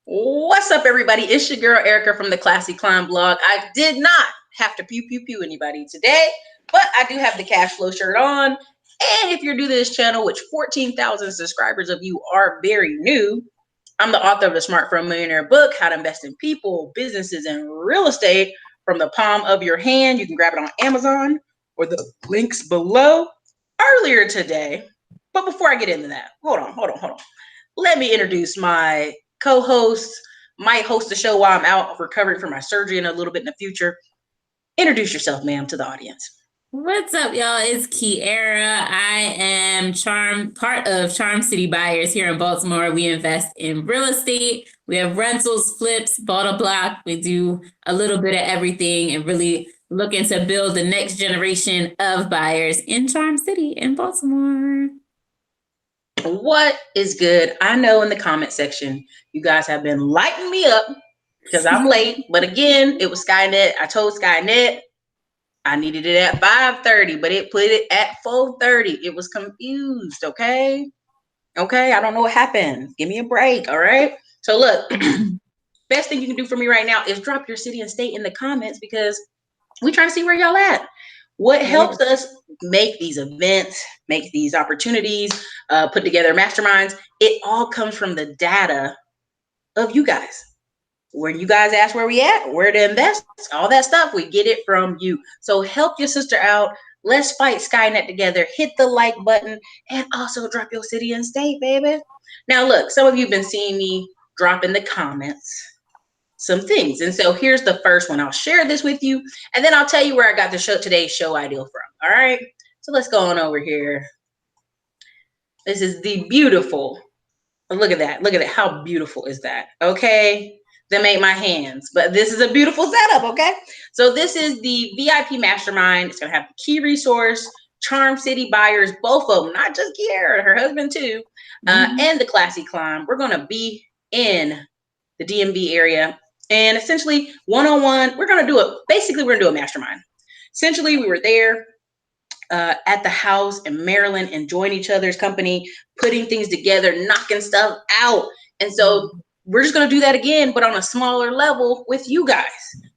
What's up, everybody? It's your girl Ericka from the Classy Climb blog. I did not have to pew pew pew anybody today, but I do have the cash flow shirt on. And if you're new to this channel, which 14,000 subscribers of you are very new, I'm the author of the Smart from Millionaire book, How to Invest in People, Businesses, and Real Estate from the palm of your hand. You can grab it on Amazon or the links below earlier today. But before I get into that, hold on. Let me introduce my co-host, might host the show while I'm out recovering from my surgery in a little bit in the future. Introduce yourself, ma'am, to the audience. What's up, y'all? It's Kyara. I am part of Charm City Buyers here in Baltimore. We invest in real estate. We have rentals, flips, bought a block. We do a little bit of everything and really looking to build the next generation of buyers in Charm City in Baltimore. What is good? I know in the comment section, you guys have been lighting me up because I'm late. But again, it was Skynet. I told Skynet I needed it at 5:30, but it put it at 4:30. It was confused, okay? Okay, I don't know what happened. Give me a break, all right? So look, best thing you can do for me right now is drop your city and state in the comments because we're trying to see where y'all at. What helps us make these events, make these opportunities, put together masterminds, it all comes from the data of you guys. When you guys ask where we at, where to invest, all that stuff, we get it from you. So help your sister out. Let's fight Skynet together. Hit the like button and also drop your city and state, baby. Now, look, some of you have been seeing me drop in the comments some things. And so here's the first one. I'll share this with you, and then I'll tell you where I got today's show idea from. All right. So let's go on over here. This is the beautiful. Look at that. Look at it. How beautiful is that? Okay. Them ain't my hands, but this is a beautiful setup. Okay. So this is the VIP Mastermind. It's going to have the key resource, Charm City Buyers, both of them, not just Kyara, her husband too, and the Classy Climb. We're going to be in the DMV area. And essentially, one-on-one, we're going to do a mastermind. Essentially, we were there at the house in Maryland, enjoying each other's company, putting things together, knocking stuff out. And so we're just going to do that again, but on a smaller level with you guys.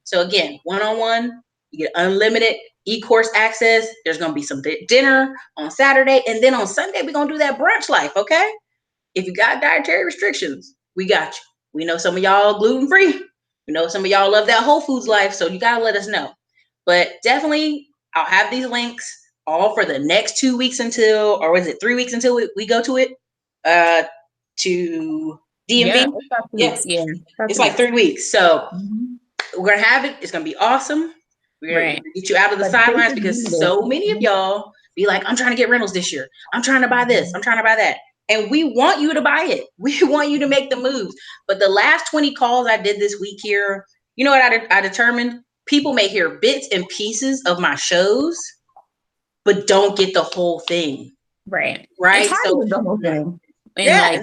So again, one-on-one, you get unlimited e-course access. There's going to be some dinner on Saturday. And then on Sunday, we're going to do that brunch life, okay? If you got dietary restrictions, we got you. We know some of y'all gluten-free. We know some of y'all love that Whole Foods life, so you got to let us know. But definitely, I'll have these links all for the next 2 weeks until, or was it 3 weeks until we go to it, to DMV? Yeah. It's like 3 weeks. So we're going to have it. It's going to be awesome. We're going to get you out of the sidelines because so many of y'all be like, I'm trying to get rentals this year. I'm trying to buy this. I'm trying to buy that. And we want you to buy it. We want you to make the moves. But the last 20 calls I did this week here, you know what I determined? People may hear bits and pieces of my shows, but don't get the whole thing. Right. Right. So the whole thing. Yeah.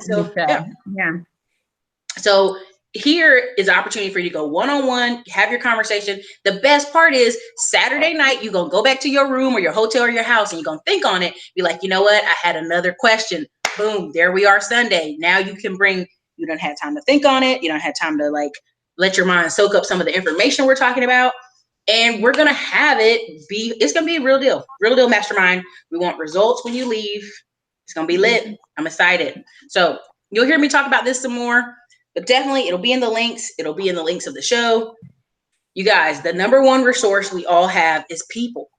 So here is an opportunity for you to go one-on-one, have your conversation. The best part is Saturday night, you're going to go back to your room or your hotel or your house and you're going to think on it. Be like, you know what? I had another question. Boom. There we are Sunday. Now you don't have time to think on it. You don't have time to let your mind soak up some of the information we're talking about. And we're going to have it's going to be a real deal mastermind. We want results when you leave. It's going to be lit. I'm excited. So you'll hear me talk about this some more, but definitely it'll be in the links. It'll be in the links of the show. You guys, the number one resource we all have is people.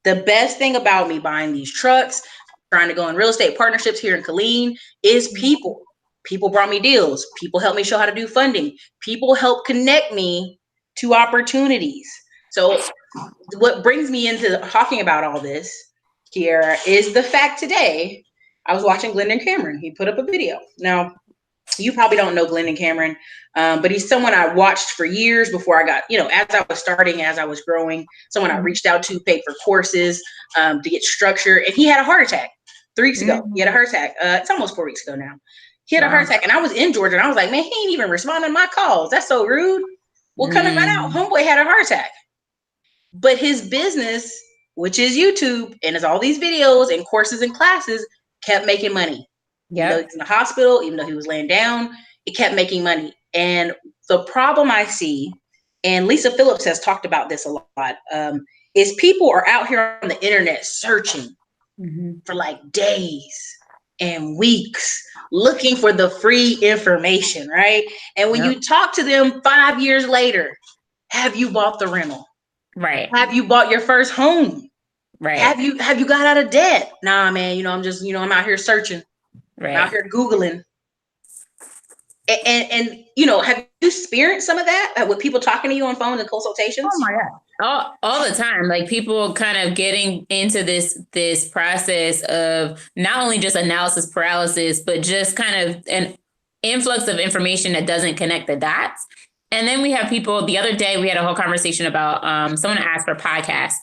The best thing about me buying these trucks, trying to go in real estate partnerships here in Killeen, is people. People brought me deals. People helped me show how to do funding. People help connect me to opportunities. So what brings me into talking about all this, Kyara, is the fact today I was watching Glendon Cameron. He put up a video. Now, you probably don't know Glendon Cameron, but he's someone I watched for years before I got, as I was starting, as I was growing, someone I reached out to, paid for courses to get structure. And he had a heart attack 3 weeks ago. He had a heart attack. It's almost 4 weeks ago now. He had a heart attack, and I was in Georgia, and I was like, man, he ain't even responding to my calls. That's so rude. Well, come to find out, homeboy had a heart attack. But his business, which is YouTube, and is all these videos and courses and classes, kept making money. Even though he's in the hospital, even though he was laying down, it kept making money. And the problem I see, and Lisa Phillips has talked about this a lot, is people are out here on the internet searching for like days and weeks looking for the free information, right? And when you talk to them 5 years later, have you bought the rental? Right. Have you bought your first home? Right. Have you got out of debt? Nah, man, I'm just, I'm out here searching. Right. I'm out here Googling. And have you experienced some of that with people talking to you on phone and consultations? Oh my God. All the time. Like people kind of getting into this process of not only just analysis paralysis, but just kind of an influx of information that doesn't connect the dots. And then we have people, the other day we had a whole conversation about someone asked for podcasts.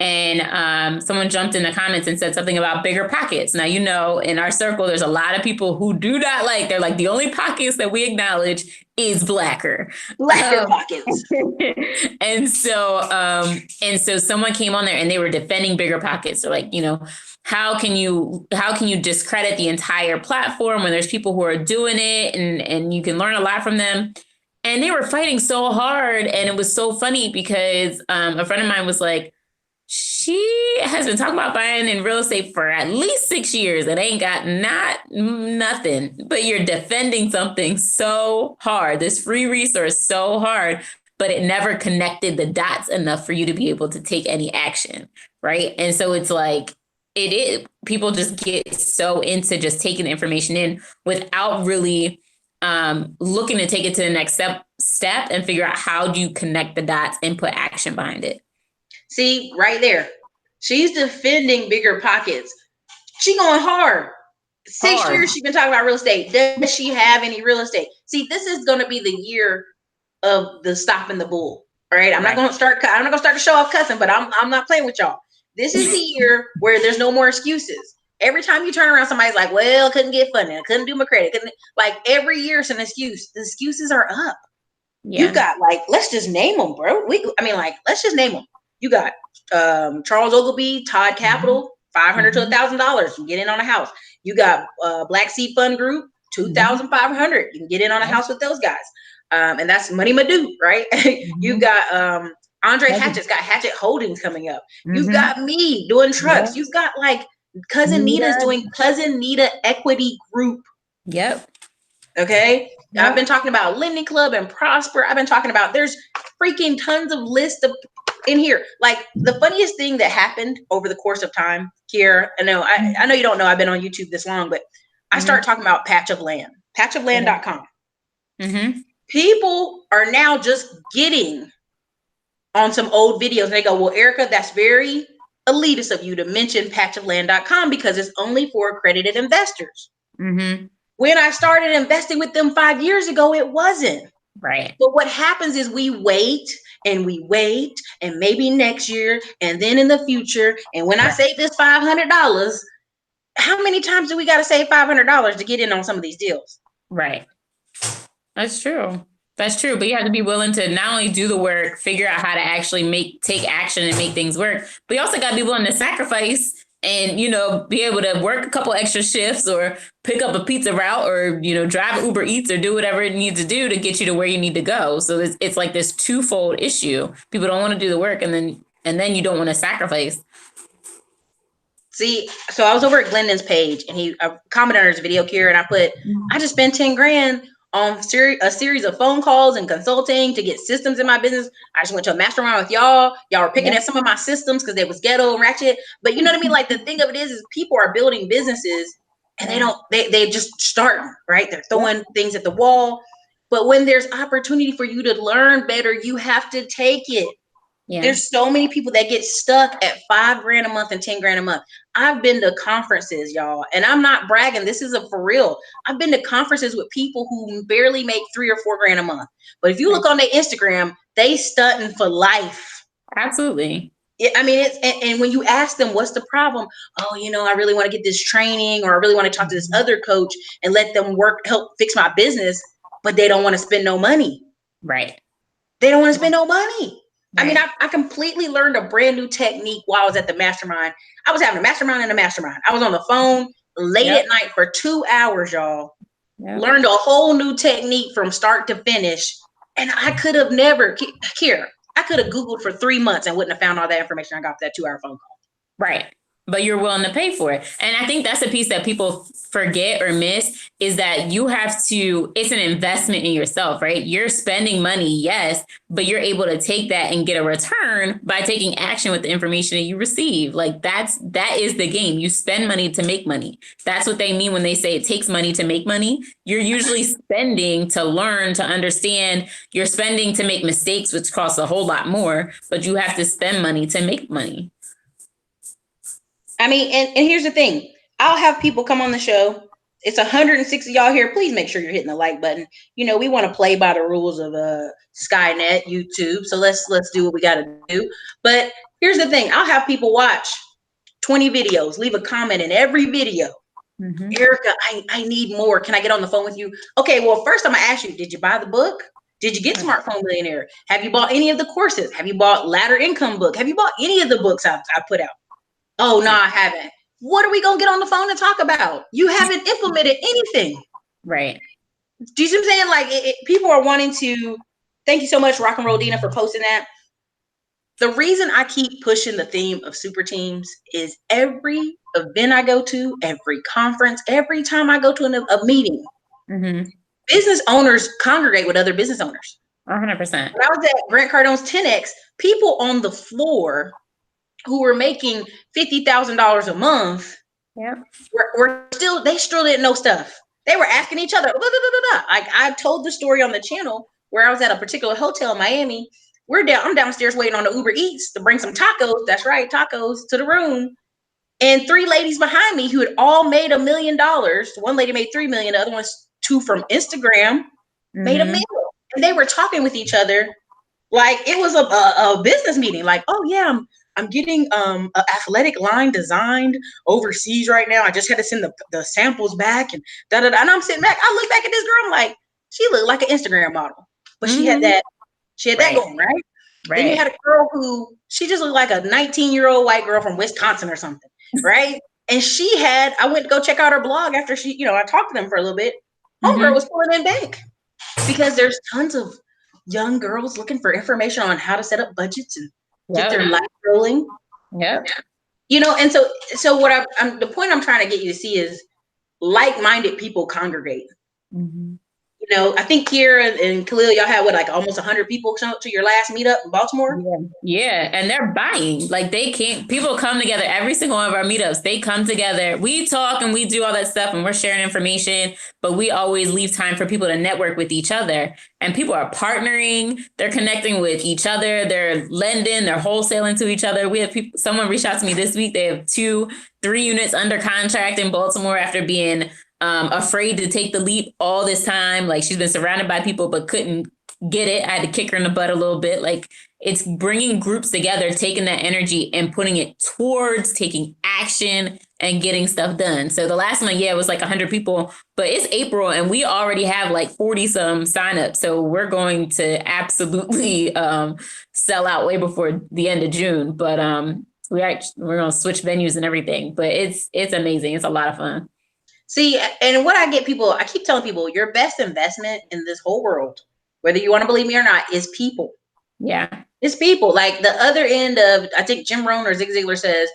And someone jumped in the comments and said something about bigger pockets. Now, in our circle, there's a lot of people who do not they're like, the only pockets that we acknowledge is blacker pockets. And so someone came on there and they were defending bigger pockets. They're like, how can you discredit the entire platform when there's people who are doing it and you can learn a lot from them? And they were fighting so hard. And it was so funny because a friend of mine was like, she has been talking about buying in real estate for at least 6 years. It ain't got nothing, but you're defending something so hard, this free resource so hard, but it never connected the dots enough for you to be able to take any action. Right. And so it's like, people just get so into just taking the information in without really looking to take it to the next step and figure out how do you connect the dots and put action behind it. See, right there. She's defending bigger pockets. She going hard. 6 years she's been talking about real estate. Does she have any real estate? See, this is going to be the year of the stopping the bull. All right. I'm not going to start to show off cussing, but I'm not playing with y'all. This is the year where there's no more excuses. Every time you turn around, somebody's like, well, I couldn't get funding. I couldn't do my credit. Like every year it's an excuse. The excuses are up. Yeah. You got let's just name them, bro. Let's just name them. You got Charles Ogilvie, Todd Capital, $500 to $1,000. You can get in on a house. You got Black Sea Fund Group, $2,500. You can get in on a house with those guys. And that's Money Madu, right? You got Andre Hatchett's got Hatchett Holdings coming up. You've got me doing trucks. You've got Cousin Nita's doing Cousin Nita Equity Group. Yep. Okay. Yep. I've been talking about Lending Club and Prosper. I've been talking about there's freaking tons of lists of in here. The funniest thing that happened over the course of time, Kyara, I know you don't know I've been on YouTube this long, but I started talking about patch of land, patchofland.com. People are now just getting on some old videos and they go, well, Ericka, that's very elitist of you to mention patchofland.com because it's only for accredited investors. When I started investing with them 5 years ago, it wasn't. Right. But what happens is we wait and maybe next year and then in the future. And when I save this $500, how many times do we got to save $500 to get in on some of these deals? Right. That's true. That's true. But you have to be willing to not only do the work, figure out how to actually take action and make things work, but you also got to be willing to sacrifice and, be able to work a couple extra shifts or pick up a pizza route or, drive Uber Eats or do whatever it needs to do to get you to where you need to go. So it's like this twofold issue. People don't want to do the work and then you don't want to sacrifice. See, so I was over at Glendon's page and I commented on his video, Kyara, and I put, I just spent 10 grand on a series of phone calls and consulting to get systems in my business. I just went to a mastermind with y'all. Y'all were picking at some of my systems because they was ghetto and ratchet. But you know what I mean? The thing of it is people are building businesses and they just start, right? They're throwing things at the wall. But when there's opportunity for you to learn better, you have to take it. Yeah. There's so many people that get stuck at $5 grand a month and 10 grand a month. I've been to conferences, y'all, and I'm not bragging. This is for real. I've been to conferences with people who barely make 3 or 4 grand a month. But if you look on their Instagram, they stunting for life. Absolutely. And when you ask them, what's the problem? Oh, I really want to get this training, or I really want to talk to this other coach and let them help fix my business, but they don't want to spend no money. Right. They don't want to spend no money. Right. I completely learned a brand new technique while I was at the mastermind. I was having a mastermind and a mastermind. I was on the phone late at night for 2 hours, y'all. learned a whole new technique from start to finish. And I could have never, here, I could have Googled for 3 months and wouldn't have found all that information I got for that 2-hour phone call. Right. But you're willing to pay for it. And I think that's a piece that people forget or miss, is that you have to, it's an investment in yourself, right? You're spending money, yes, but you're able to take that and get a return by taking action with the information that you receive. Like that is the game. You spend money to make money. That's what they mean when they say it takes money to make money. You're usually spending to learn, to understand. You're spending to make mistakes, which costs a whole lot more, but you have to spend money to make money. I mean, and here's the thing. I'll have people come on the show. It's 160 y'all here. Please make sure you're hitting the like button. You know, we want to play by the rules of Skynet, YouTube. So let's do what we got to do. But here's the thing. I'll have people watch 20 videos, leave a comment in every video. Mm-hmm. Ericka, I need more. Can I get on the phone with you? Okay, well, first I'm going to ask you, did you buy the book? Did you get Smartphone Millionaire? Have you bought any of the courses? Have you bought Ladder Income book? Have you bought any of the books I put out? Oh, no, I haven't. What are we going to get on the phone and talk about? You haven't implemented anything. Right. Do you see what I'm saying? Like, people are wanting to, thank you so much, Rock and Roll Dina, for posting that. The reason I keep pushing the theme of super teams is every event I go to, every conference, every time I go to a meeting, business owners congregate with other business owners. 100%. When I was at Grant Cardone's 10X, people on the floor who were making $50,000 a month, were still, they still didn't know stuff. They were asking each other. Like, I've told the story on the channel where I was at a particular hotel in Miami. I'm downstairs waiting on the Uber Eats to bring some tacos. That's right, tacos to the room. And 3 ladies behind me who had all made $1 million. One lady made 3 million. The other one's 2 from Instagram made $1 million. And they were talking with each other like it was a business meeting. Like, oh yeah, I'm getting an athletic line designed overseas right now. I just had to send the samples back and And I'm sitting back. I look back at this girl. I'm like, she looked like an Instagram model, but she had that going, right? Then you had a girl who, she just looked like a 19-year-old white girl from Wisconsin or something, right? And I went to go check out her blog after I talked to them for a little bit. Homegirl was pulling in bank because there's tons of young girls looking for information on how to set up budgets and get their life rolling. Yeah. And so what the point I'm trying to get you to see is like-minded people congregate. I think Kyara and Khalil, y'all had almost 100 people show up to your last meetup in Baltimore. Yeah. And they're buying. Like, people come together every single one of our meetups. They come together. We talk and we do all that stuff and we're sharing information, but we always leave time for people to network with each other. And people are partnering. They're connecting with each other. They're lending. They're wholesaling to each other. We have someone reached out to me this week. They have 2-3 units under contract in Baltimore after being afraid to take the leap all this time. Like, she's been surrounded by people but couldn't get it. I had to kick her in the butt a little bit. Like, it's bringing groups together, taking that energy and putting it towards taking action and getting stuff done. So the last one, it was 100 people, but it's April and we already have 40 some signups. So we're going to absolutely sell out way before the end of June. But we're going to switch venues and everything. But it's amazing. It's a lot of fun. See, and what I keep telling people, your best investment in this whole world, whether you want to believe me or not, is people. Yeah. It's people. Like, the other end of, I think Jim Rohn or Zig Ziglar says,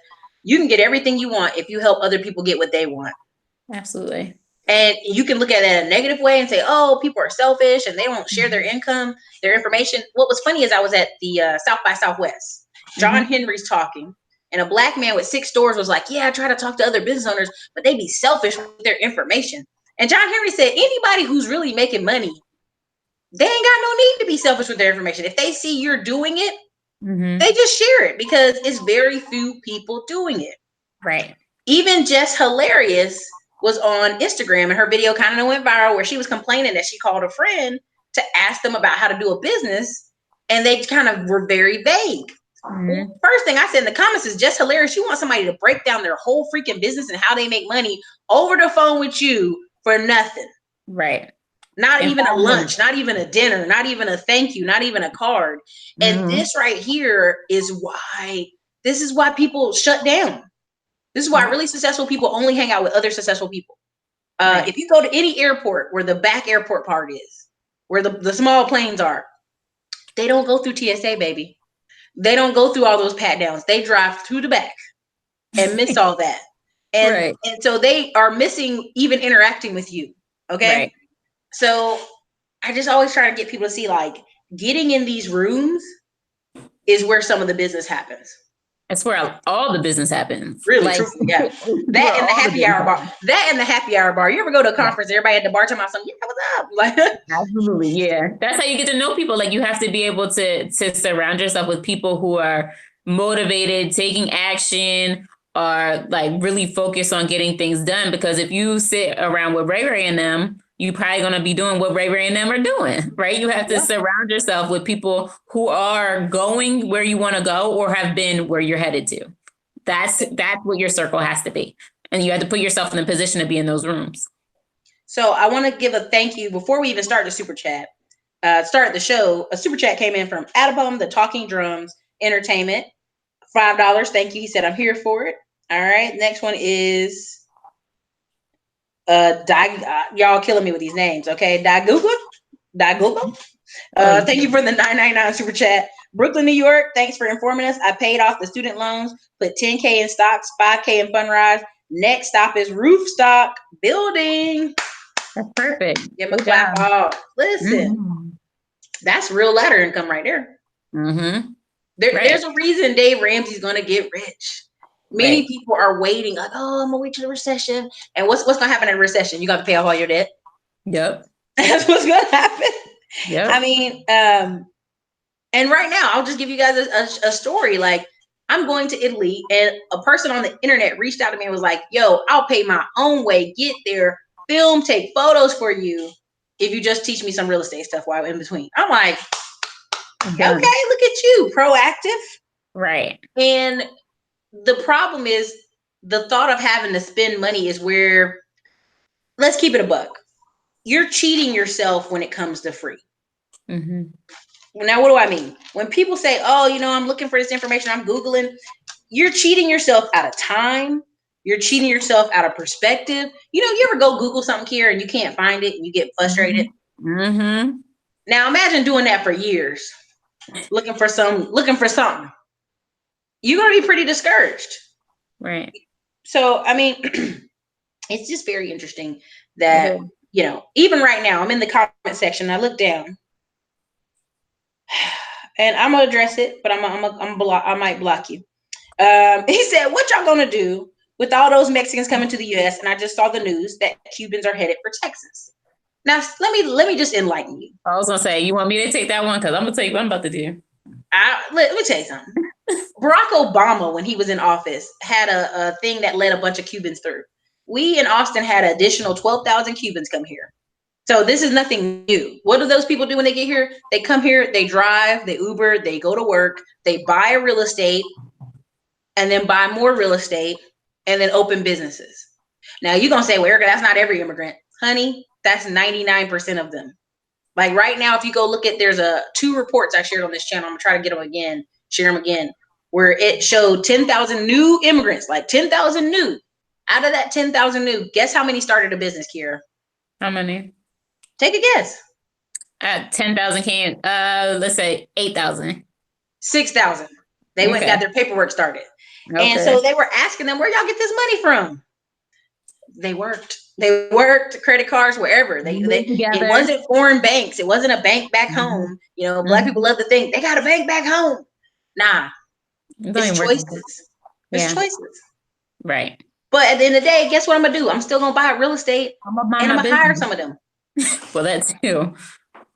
you can get everything you want if you help other people get what they want. Absolutely. And you can look at it in a negative way and say, oh, people are selfish and they won't share their income, their information. What was funny is I was at the South by Southwest. John Henry's talking. And a Black man with 6 stores was like, yeah, I try to talk to other business owners, but they be selfish with their information. And John Henry said, anybody who's really making money, they ain't got no need to be selfish with their information. If they see you're doing it, they just share it because it's very few people doing it. Right. Even Jess Hilarious was on Instagram and her video kind of went viral where she was complaining that she called a friend to ask them about how to do a business. And they kind of were very vague. First thing I said in the comments is just hilarious. You want somebody to break down their whole freaking business and how they make money over the phone with you for nothing. Right. Not even a lunch, not even a dinner, not even a thank you, not even a card. And this right here is why people shut down. This is why really successful people only hang out with other successful people. Right. If you go to any airport where the back airport part is, where the small planes are, they don't go through TSA, baby. They don't go through all those pat downs. They drive through the back and miss all that. And Right. and so they are missing even interacting with you. Okay. Right. So I just always try to get people to see, like, getting in these rooms is where some of the business happens. That's where all the business happens. Really, Like, truthfully, yeah. where That and the all the happy business hour bar. happens. That and the happy hour bar. You ever go to a Yeah. conference, everybody at the bar talking about something, yeah, what's up? Like, Absolutely. Yeah. That's how you get to know people. Like, you have to be able to surround yourself with people who are motivated, taking action, or like really focused on getting things done. Because if you sit around with Ray Ray and them, you probably gonna be doing what Ray Ray and them are doing, right? You have to surround yourself with people who are going where you want to go or have been where you're headed to. That's what your circle has to be. And you have to put yourself in the position to be in those rooms. so I want to give a thank you before we even start the super chat. Start the show. A super chat came in from Adabum, the Talking Drums Entertainment. $5. Thank you. He said, I'm here for it. All right. Next one is y'all killing me with these names. Okay. Daguga. Thank you for the $9.99 super chat. Brooklyn, New York. Thanks for informing us. I paid off the student loans, put $10K in stocks, $5K in Fundrise. Next stop is roof stock building. That's perfect. Give him a clap off. Listen, that's real ladder income right there. Mm-hmm. There's a reason Dave Ramsey's going to get rich. Many Right. people are waiting, like, oh, I'm going to wait till the recession. And what's going to happen in a recession? You got to pay off all your debt. Yep. That's what's going to happen. Yep. I mean, and right now, I'll just give you guys a story. Like, I'm going to Italy, and a person on the internet reached out to me and was like, yo, I'll pay my own way, get there, film, take photos for you if you just teach me some real estate stuff while I'm in between. I'm like, okay, look at you, proactive. Right. And the problem is the thought of having to spend money is where, let's keep it a buck. You're cheating yourself when it comes to free. Mm-hmm. Now, what do I mean? When people say, oh, I'm looking for this information, I'm Googling, you're cheating yourself out of time. You're cheating yourself out of perspective. You ever go Google something here and you can't find it and you get frustrated? Mm-hmm. Now, imagine doing that for years, looking for something. You're going to be pretty discouraged. Right. So, I mean, it's just very interesting that, even right now, I'm in the comment section. I look down. And I'm gonna address it, but I might block you. He said, "What y'all gonna do with all those Mexicans coming to the U.S.?" And I just saw the news that Cubans are headed for Texas. Now, let me just enlighten you. I was gonna say, you want me to take that one? Because I'm gonna tell you what I'm about to do. Let me tell you something. Barack Obama, when he was in office, had a thing that let a bunch of Cubans through. We in Austin had an additional 12,000 Cubans come here. So this is nothing new. What do those people do when they get here? They come here, they drive, they Uber, they go to work, they buy a real estate, and then buy more real estate, and then open businesses. Now you're going to say, well, Ericka, that's not every immigrant. Honey, that's 99% of them. Like right now, if you go look at, there's 2 reports I shared on this channel. I'm going to try to get them again, share them again, where it showed 10,000 new immigrants, like 10,000 new. Out of that 10,000 new, guess how many started a business, Kyara? How many? Take a guess. 10,000 came. Let's say 8,000. 6,000. They went and got their paperwork started. Okay. And so they were asking them, where y'all get this money from? They worked. Credit cards, wherever. It wasn't foreign banks. It wasn't a bank back home. Black people love to think they got a bank back home. Nah. It's choices. It's choices. Right. But at the end of the day, guess what I'm going to do? I'm still going to buy real estate. And I'm going to hire some of them. Well, that too.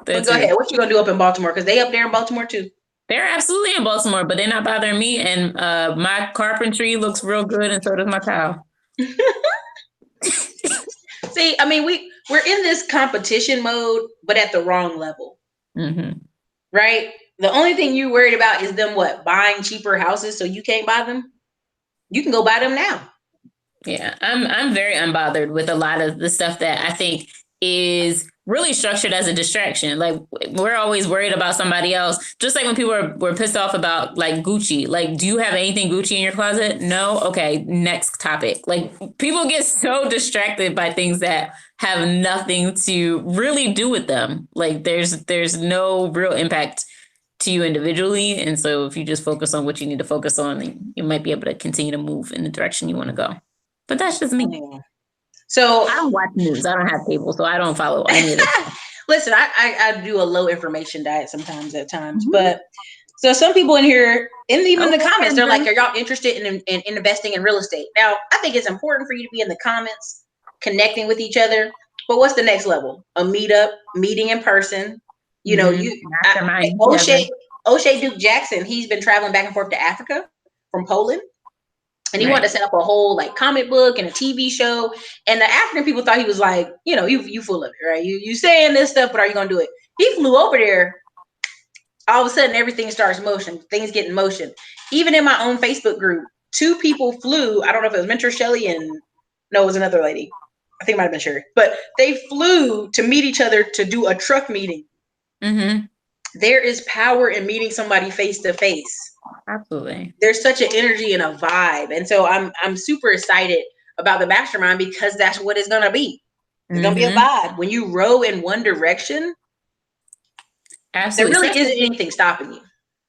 Go ahead. What you going to do up in Baltimore? Because they up there in Baltimore too. They're absolutely in Baltimore, but they're not bothering me. And my carpentry looks real good, and so does my tile. See, I mean, we're in this competition mode, but at the wrong level. Mm-hmm. Right? The only thing you're worried about is them buying cheaper houses so you can't buy them. You can go buy them now. Yeah, I'm very unbothered with a lot of the stuff that I think is really structured as a distraction. Like we're always worried about somebody else. Just like when people were pissed off about like Gucci. Like, do you have anything Gucci in your closet? No? Okay, next topic. Like people get so distracted by things that have nothing to really do with them. Like there's no real impact to you individually. And so if you just focus on what you need to focus on, then you might be able to continue to move in the direction you want to go. But that's just me. So I don't watch news. I don't have cable, so I don't follow any of this. Listen, I do a low information diet sometimes at times, but so some people in here, and even in the comments, they're like, are y'all interested in investing in real estate? Now, I think it's important for you to be in the comments, connecting with each other. But what's the next level? A meetup, meeting in person. You know, Mastermind. O'Shea Duke Jackson, he's been traveling back and forth to Africa from Poland. And he wanted to set up a whole like comic book and a TV show. And the African people thought he was like, you know, you full of it, right? You saying this stuff, but are you gonna do it? He flew over there. All of a sudden, everything starts motion. Things get in motion. Even in my own Facebook group, 2 people flew. I don't know if it was Mentor Shelley and no, it was another lady. I think it might have been Sherry. But they flew to meet each other to do a truck meeting. Mm-hmm. There is power in meeting somebody face to face. Absolutely. There's such an energy and a vibe. And so I'm super excited about the mastermind because that's what it's gonna be. It's gonna be a vibe. When you row in one direction, absolutely, there really isn't anything stopping you.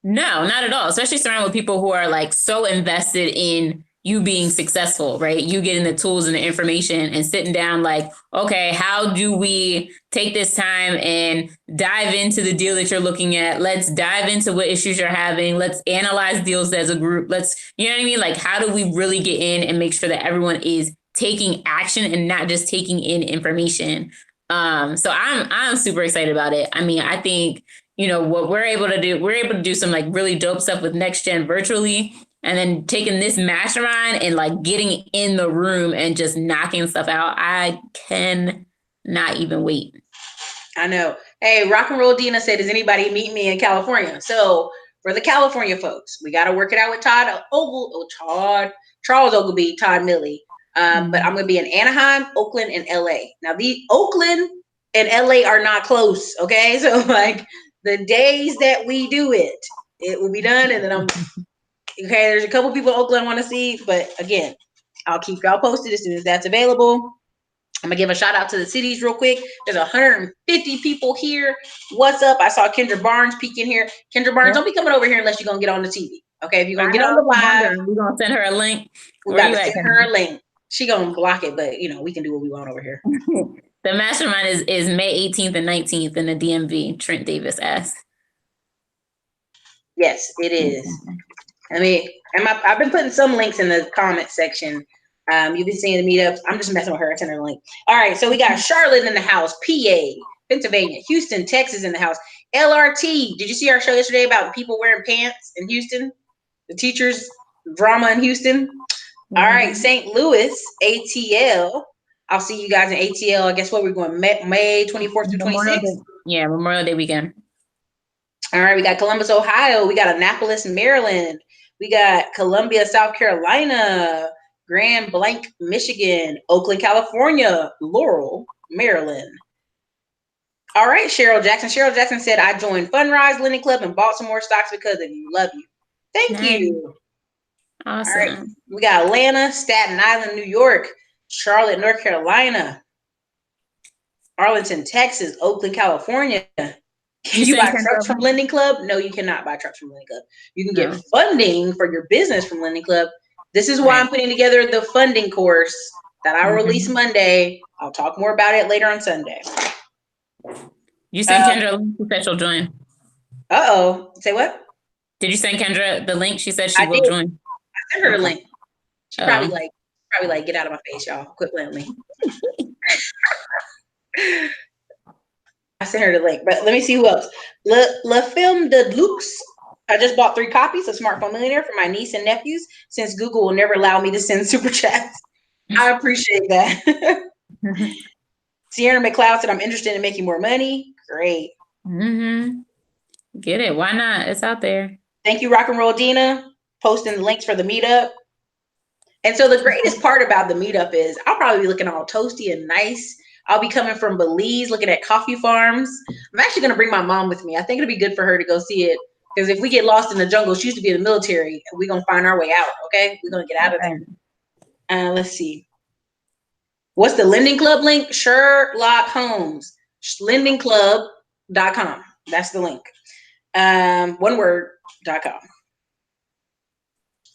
No, not at all. Especially surrounded with people who are like so invested in you being successful, right? You getting the tools and the information and sitting down like, okay, how do we take this time and dive into the deal that you're looking at? Let's dive into what issues you're having. Let's analyze deals as a group. Let's, you know what I mean? Like, how do we really get in and make sure that everyone is taking action and not just taking in information? So I'm super excited about it. I mean, I think, you know, what we're able to do some like really dope stuff with Next Gen virtually, and then taking this mastermind and like getting in the room and just knocking stuff out. I can not even wait. I know. Hey, Rock and Roll Dina said, does anybody meet me in California? So for the California folks, we got to work it out with Charles Ogilvie, Todd Milley. But I'm going to be in Anaheim, Oakland, and LA. Now, the Oakland and LA are not close. Okay. So like the days that we do it, it will be done. And then okay, there's a couple people in Oakland I want to see, but again, I'll keep y'all posted as soon as that's available. I'm gonna give a shout out to the cities real quick. There's 150 people here. What's up? I saw Kendra Barnes peeking here. Kendra Barnes, don't be coming over here unless you're gonna get on the TV. Okay, if you're gonna get on the live, we're gonna send her a link. We gotta send her a link. She gonna block it, but you know we can do what we want over here. The mastermind is May 18th and 19th in the DMV. Trent Davis asked. Yes, it is. I mean, I've been putting some links in the comment section. You'll be seeing the meetups. I'm just messing with her. I sent her a link. All right, so we got Charlotte in the house, PA, Pennsylvania, Houston, Texas in the house. LRT. Did you see our show yesterday about people wearing pants in Houston? The teachers drama in Houston. All right, St. Louis, ATL. I'll see you guys in ATL. I guess what we're going May 24th through 26th. Yeah, Memorial Day weekend. All right, we got Columbus, Ohio. We got Annapolis, Maryland. We got Columbia, South Carolina. Grand Blanc, Michigan. Oakland, California. Laurel, Maryland. All right, Cheryl Jackson. Cheryl Jackson said, I joined Fundrise Lending Club in Baltimore stocks because of you. Love you. Thank you. Awesome. All right, we got Atlanta, Staten Island, New York. Charlotte, North Carolina. Arlington, Texas. Oakland, California. Can you buy trucks from Lending Club? No, you cannot buy trucks from Lending Club. You can get funding for your business from Lending Club. This is why I'm putting together the funding course that I release Monday. I'll talk more about it later on Sunday. You sent Kendra a link. She said she'll join. Uh-oh. Say what? Did you send Kendra the link? She said she will join. I sent her the link. She probably like, get out of my face, y'all. Quit playing with me. I sent her the link, but let me see who else. La Film de Luxe. I just bought 3 copies of Smartphone Millionaire for my niece and nephews since Google will never allow me to send super chats. I appreciate that. Sierra McLeod said, I'm interested in making more money. Great. Get it. Why not? It's out there. Thank you, Rock and Roll Dina, posting the links for the meetup. And so the greatest part about the meetup is I'll probably be looking all toasty and nice I'll be coming from Belize, looking at coffee farms. I'm actually going to bring my mom with me. I think it'll be good for her to go see it. Because if we get lost in the jungle, she used to be in the military. We're going to find our way out, okay? We're going to get out of there. Let's see. What's the Lending Club link? Sherlock Holmes. Lendingclub.com. That's the link. One word.com.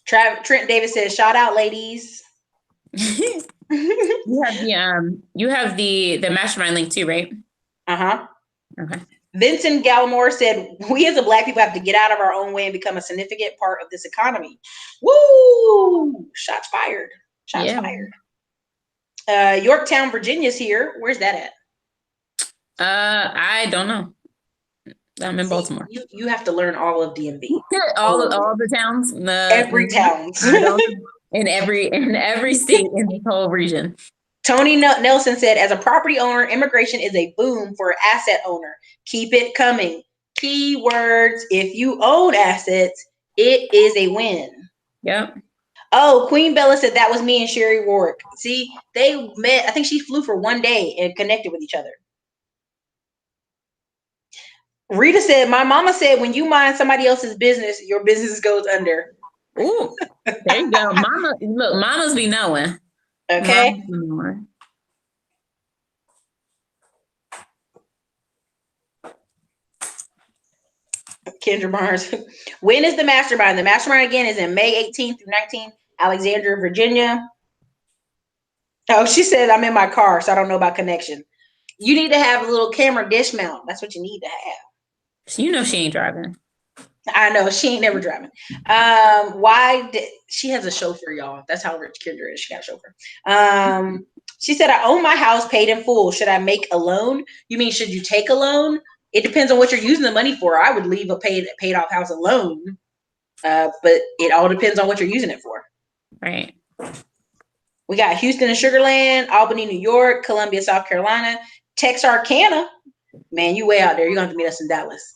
Trent Davis says, shout out, ladies. You have the mastermind link too, right? Uh-huh. Okay. Vincent Gallimore said, we as a Black people have to get out of our own way and become a significant part of this economy. Woo! Shots fired. Shots fired. Yorktown, Virginia's here. Where's that at? I don't know. I'm in Baltimore. You have to learn all of DMV. all the towns. Every town. in every state in the whole region. Tony Nelson said, as a property owner, immigration is a boom for an asset owner. Keep it coming. Keywords, if you own assets, it is a win. Yep. Oh, Queen Bella said that was me and Sherry Warwick. See, they met. I think she flew for one day and connected with each other. Rita said, my mama said, when you mind somebody else's business, your business goes under. Ooh, there you go. Mamas be knowing. Okay. Kendra Barnes. When is the mastermind? The mastermind again is in May 18th through 19th, Alexandria, Virginia. Oh, she said I'm in my car, so I don't know about connection. You need to have a little camera dish mount. That's what you need to have. You know she ain't driving. I know she ain't never driving. She has a chauffeur, y'all? That's how rich Kendra is. She got a chauffeur. She said, I own my house paid in full. Should I make a loan? You mean, should you take a loan? It depends on what you're using the money for. I would leave a paid off house alone. But it all depends on what you're using it for. Right. We got Houston and Sugar Land, Albany, New York, Columbia, South Carolina, Texarkana. Man, you way out there. You're going to have to meet us in Dallas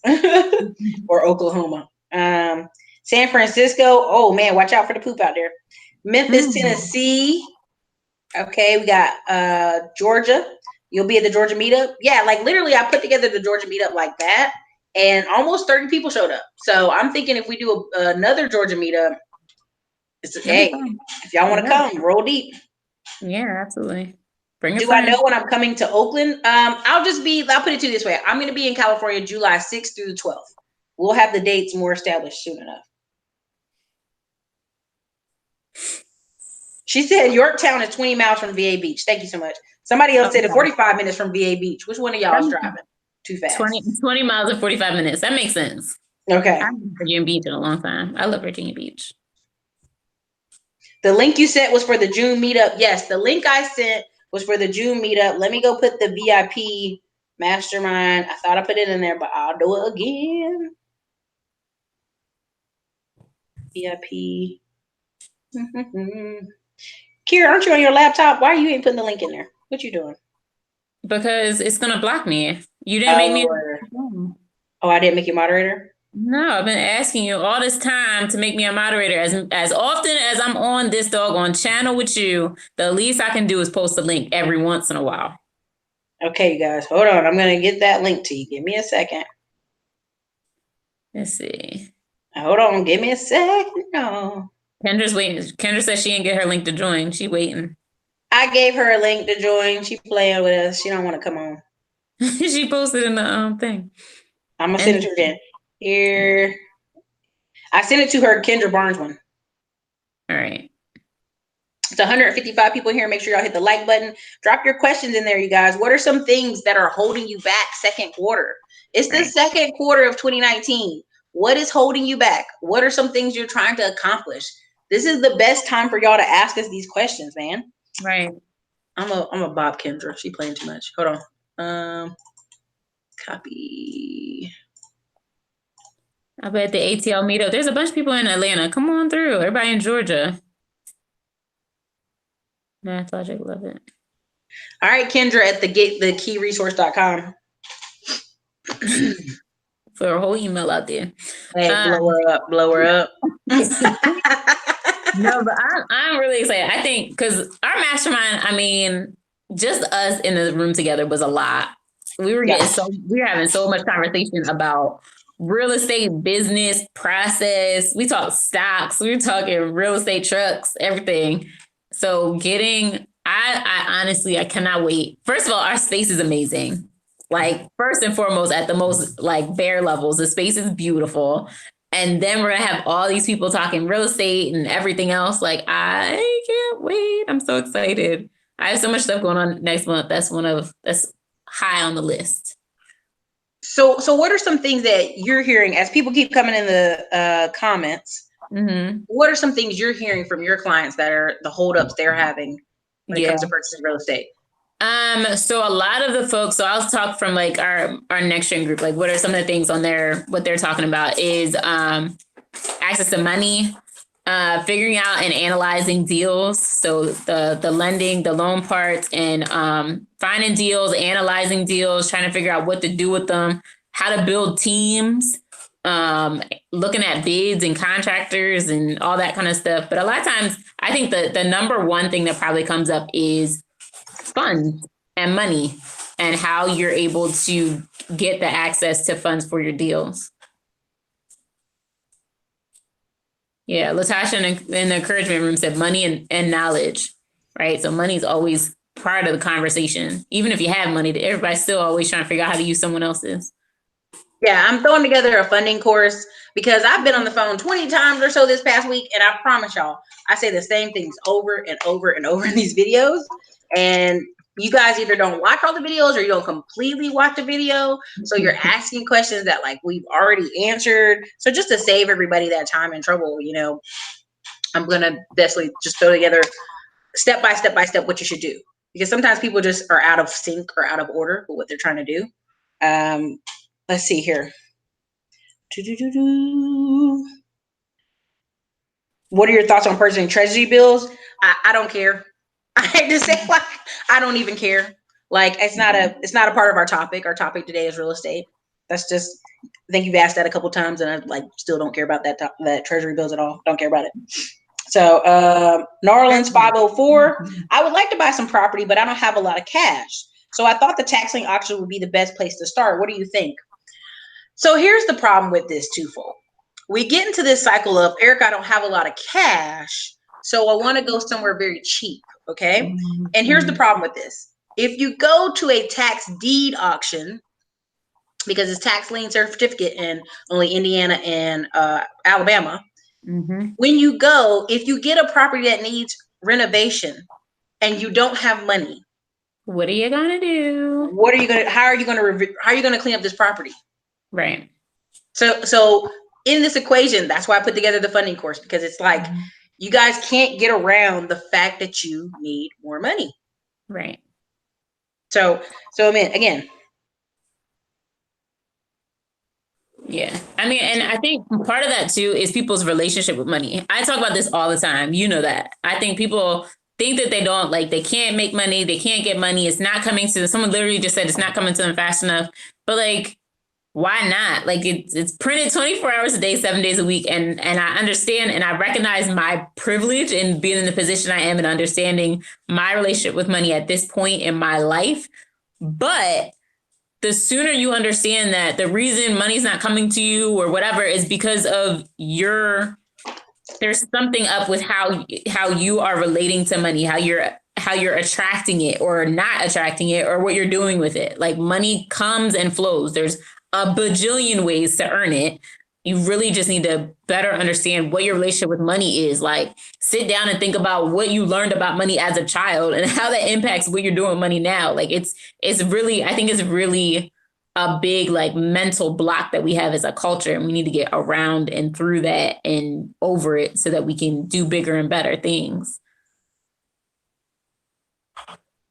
or Oklahoma. San Francisco. Oh, man, watch out for the poop out there. Memphis, Tennessee. Okay, we got Georgia. You'll be at the Georgia meetup. Yeah, like literally I put together the Georgia meetup like that, and almost 30 people showed up. So I'm thinking if we do another Georgia meetup, hey, if y'all want to come, roll deep. Yeah, absolutely. Do I know when I'm coming to Oakland? I'll put it to you this way. I'm going to be in California July 6th through the 12th. We'll have the dates more established soon enough. She said Yorktown is 20 miles from VA Beach. Thank you so much. Somebody else said 45 minutes from VA Beach. Which one of y'all is driving too fast? 20 miles and 45 minutes. That makes sense. Okay. I've been Virginia Beach in a long time. I love Virginia Beach. The link you sent was for the June meetup. Yes, the link I sent was for the June meetup. Let me go put the VIP mastermind. I thought I put it in there, but I'll do it again. VIP. Kyara, aren't you on your laptop? Why are you ain't putting the link in there? What you doing? Because it's going to block me. You didn't make me. Oh, I didn't make you moderator? No, I've been asking you all this time to make me a moderator. As often as I'm on this doggone channel with you, the least I can do is post a link every once in a while. Okay, you guys, hold on. I'm going to get that link to you. Give me a second. Let's see. Hold on. Give me a second. No. Kendra's waiting. Kendra says she didn't get her link to join. She waiting. I gave her a link to join. She playing with us. She don't want to come on. She posted in the thing. I'm going to send it to her again. Here. I sent it to her Kendra Barnes one. All right. It's 155 people here. Make sure y'all hit the like button. Drop your questions in there, you guys. What are some things that are holding you back second quarter? It's the second quarter of 2019. What is holding you back? What are some things you're trying to accomplish? This is the best time for y'all to ask us these questions, man. Right. I'm a Bob Kendra. She playing too much. Hold on. Copy. I'll be at the ATL meetup. There's a bunch of people in Atlanta. Come on through. Everybody in Georgia. Math Logic, love it. All right, Kendra at thekeyresource.com. For a whole email out there. Hey, blow her up. No, but I'm really excited. I think because our mastermind, I mean, just us in the room together was a lot. We were Yeah. having so much conversation about real estate, business, process. We talked stocks. We were talking real estate trucks, everything. So I honestly, I cannot wait. First of all, our space is amazing. Like first and foremost, at the most like bare levels, the space is beautiful. And then we're gonna have all these people talking real estate and everything else. Like I can't wait. I'm so excited. I have so much stuff going on next month. That's high on the list. So what are some things that you're hearing as people keep coming in the comments? Mm-hmm. What are some things you're hearing from your clients that are the holdups they're having when it comes to purchasing real estate? So a lot of the folks, so I'll talk from like our next gen group, like what are some of the things on there, what they're talking about is access to money, figuring out and analyzing deals. So the lending, the loan parts, and finding deals, analyzing deals, trying to figure out what to do with them, how to build teams, looking at bids and contractors and all that kind of stuff. But a lot of times I think the number one thing that probably comes up is funds and money and how you're able to get the access to funds for your deals. Yeah, Latasha in the encouragement room said money and knowledge, right? So money is always part of the conversation. Even if you have money, everybody's still always trying to figure out how to use someone else's. Yeah, I'm throwing together a funding course because I've been on the phone 20 times or so this past week, and I promise y'all, I say the same things over and over and over in these videos. And you guys either don't watch all the videos or you don't completely watch the video. So you're asking questions that like we've already answered. So just to save everybody that time and trouble, you know, I'm gonna definitely just throw together step by step what you should do. Because sometimes people just are out of sync or out of order with what they're trying to do. Let's see here. What are your thoughts on purchasing treasury bills? I don't care. I hate to say like I don't even care. Like it's not a part of our topic. Our topic today is real estate. That's just I think you've asked that a couple times and I like still don't care about that treasury bills at all. Don't care about it. So Narlands 504. I would like to buy some property, but I don't have a lot of cash. So I thought the tax lien auction would be the best place to start. What do you think? So here's the problem with this twofold. We get into this cycle of Eric, I don't have a lot of cash, so I want to go somewhere very cheap. Okay. Mm-hmm. And here's the problem with this. If you go to a tax deed auction, because it's tax lien certificate in only Indiana and Alabama, mm-hmm. When you go, if you get a property that needs renovation and you don't have money, what are you gonna do? How are you gonna clean up this property? Right. So in this equation, that's why I put together the funding course, because it's like you guys can't get around the fact that you need more money. Right. So I mean, again. Yeah. I mean, and I think part of that too is people's relationship with money. I talk about this all the time. You know that. I think people think that they can't make money, they can't get money. It's not coming to them. Someone literally just said it's not coming to them fast enough. But like, why not? Like it's printed 24 hours a day, 7 days a week. And I understand and I recognize my privilege in being in the position I am and understanding my relationship with money at this point in my life. But the sooner you understand that the reason money's not coming to you or whatever is because of there's something up with how you are relating to money, how you're attracting it or not attracting it or what you're doing with it. Like money comes and flows. There's a bajillion ways to earn it. You really just need to better understand what your relationship with money is. Like sit down and think about what you learned about money as a child and how that impacts what you're doing with money now. Like I think it's really a big like mental block that we have as a culture. And we need to get around and through that and over it so that we can do bigger and better things.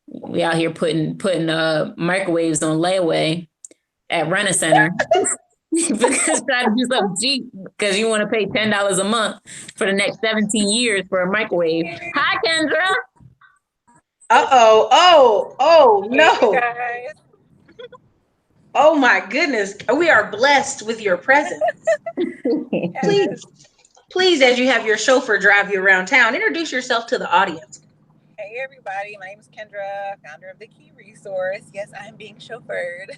We out here putting microwaves on layaway at Rent-A-Center. Because try to do something cheap because you want to pay $10 a month for the next 17 years for a microwave. Hi, Kendra. Oh no. Hey, oh my goodness. We are blessed with your presence. Please, as you have your chauffeur drive you around town, introduce yourself to the audience. Hey everybody, my name is Kendra, founder of the Key Resource. Yes, I am being chauffeured.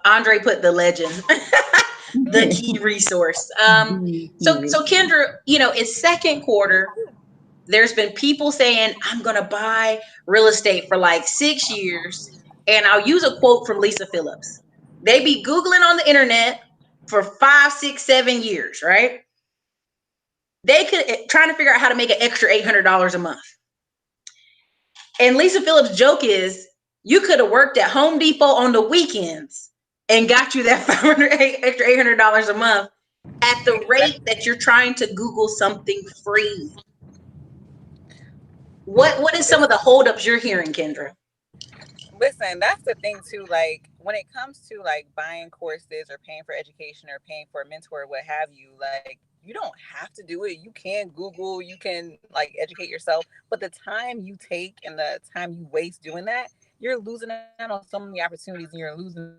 Andre put the legend, the key resource. So Kendra, it's second quarter. There's been people saying, I'm going to buy real estate for like 6 years. And I'll use a quote from Lisa Phillips. They be Googling on the internet for 5, 6, 7 years, right? They could trying to figure out how to make an extra $800 a month. And Lisa Phillips' joke is, you could have worked at Home Depot on the weekends and got you that extra $800 a month at the rate that you're trying to Google something free. What is some of the holdups you're hearing, Kendra? Listen, that's the thing too. Like when it comes to like buying courses or paying for education or paying for a mentor, what have you, like you don't have to do it. You can Google, you can like educate yourself, but the time you take and the time you waste doing that, you're losing out on so many opportunities and you're losing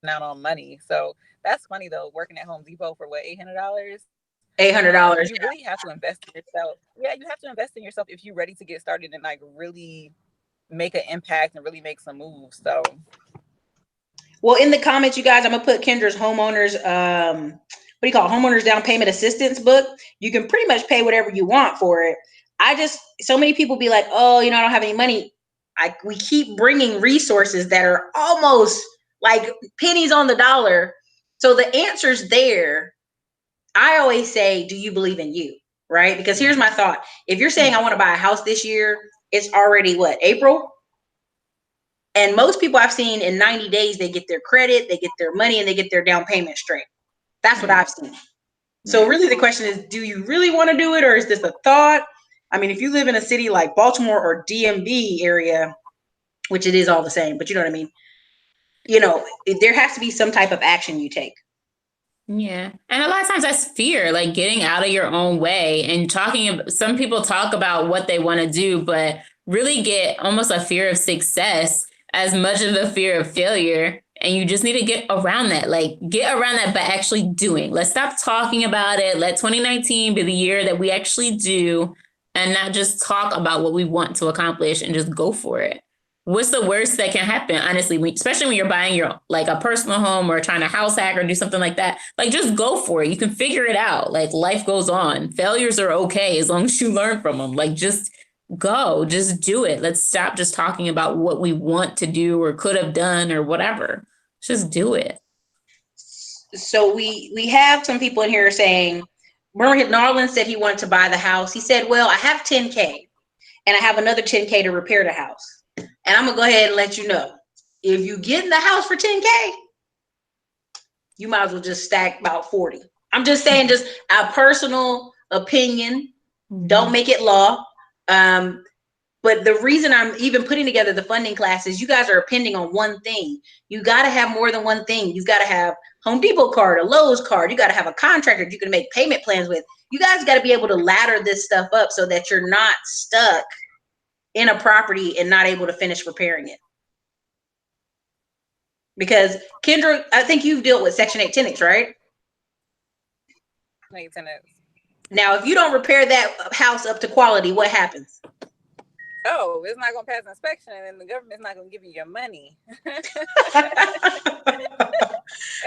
out on money. So that's funny though, working at Home Depot for what, $800? $800. You really have to invest in yourself. Yeah, you have to invest in yourself if you're ready to get started and like really make an impact and really make some moves. So, well, in the comments, you guys, I'm gonna put Kendra's homeowners, what do you call it? Homeowners down payment assistance book. You can pretty much pay whatever you want for it. So many people be like, oh, I don't have any money. We keep bringing resources that are almost like pennies on the dollar. So the answer's there. I always say, do you believe in you? Right? Because here's my thought. If you're saying I want to buy a house this year, it's already what, April? And most people I've seen in 90 days, they get their credit, they get their money, and they get their down payment straight. That's what I've seen. So really the question is, do you really want to do it, or is this a thought? I mean, if you live in a city like Baltimore or DMV area, which it is all the same, but you know what I mean? There has to be some type of action you take. Yeah. And a lot of times that's fear, like getting out of your own way and some people talk about what they want to do, but really get almost a fear of success as much as a fear of failure. And you just need to get around that, by actually doing. Let's stop talking about it. Let 2019 be the year that we actually do and not just talk about what we want to accomplish and just go for it. What's the worst that can happen, honestly, especially when you're buying your like a personal home or trying to house hack or do something like that? Like, just go for it. You can figure it out. Like, life goes on. Failures are okay as long as you learn from them. Like, just go, just do it. Let's stop just talking about what we want to do or could have done or whatever. Just do it. So we have some people in here saying, remember Narland said he wanted to buy the house. He said, well, I have 10K and I have another 10K to repair the house. And I'm going to go ahead and let you know, if you get in the house for 10K, you might as well just stack about 40. I'm just saying, just a personal opinion. Don't make it law. But the reason I'm even putting together the funding class is you guys are depending on one thing. You got to have more than one thing. You've got to have Home Depot card, a Lowe's card. You got to have a contractor you can make payment plans with. You guys got to be able to ladder this stuff up so that you're not stuck in a property and not able to finish repairing it. Because Kendra, I think you've dealt with Section 8 tenants, right? Tenants. Now, if you don't repair that house up to quality, what happens? Oh, it's not going to pass inspection, and the government's not going to give you your money.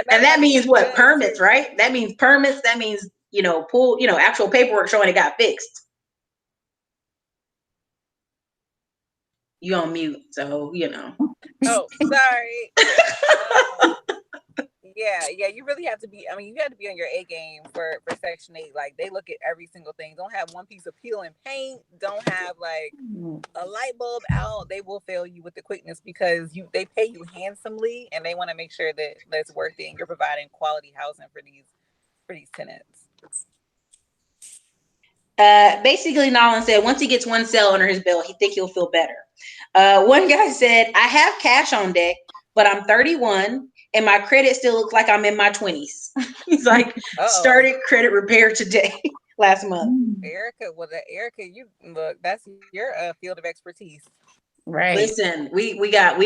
And that means what? Permits, right? That means permits. That means, actual paperwork showing it got fixed. You on mute, so Oh, sorry. Yeah, you really have to be, you got to be on your A game for Section 8. Like, they look at every single thing. Don't have one piece of peeling paint. Don't have, like, a light bulb out. They will fail you with the quickness because they pay you handsomely, and they want to make sure that that's worth it, and you're providing quality housing for these tenants. Basically, Nolan said once he gets one sale under his belt, he think he'll feel better. One guy said, I have cash on deck, but I'm 31 and my credit still looks like I'm in my 20s. He's like, started credit repair today, last month. Ericka, you look, that's your field of expertise. Right. Listen,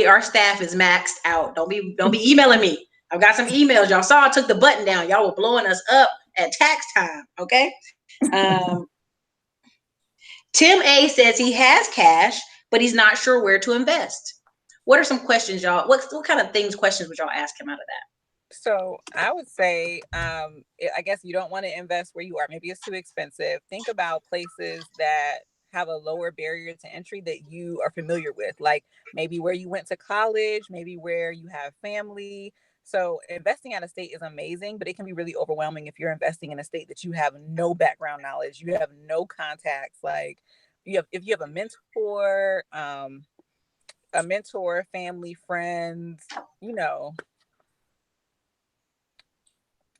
our staff is maxed out. Don't be emailing me. I've got some emails. Y'all saw I took the button down. Y'all were blowing us up at tax time. Okay. Tim A says he has cash, but he's not sure where to invest. What are some questions, y'all? What kind of questions would y'all ask him out of that? So I would say, I guess you don't want to invest where you are. Maybe it's too expensive. Think about places that have a lower barrier to entry that you are familiar with, like maybe where you went to college, maybe where you have family. So investing out of state is amazing, but it can be really overwhelming if you're investing in a state that you have no background knowledge, you have no contacts. Like if you have a mentor, family, friends, you know,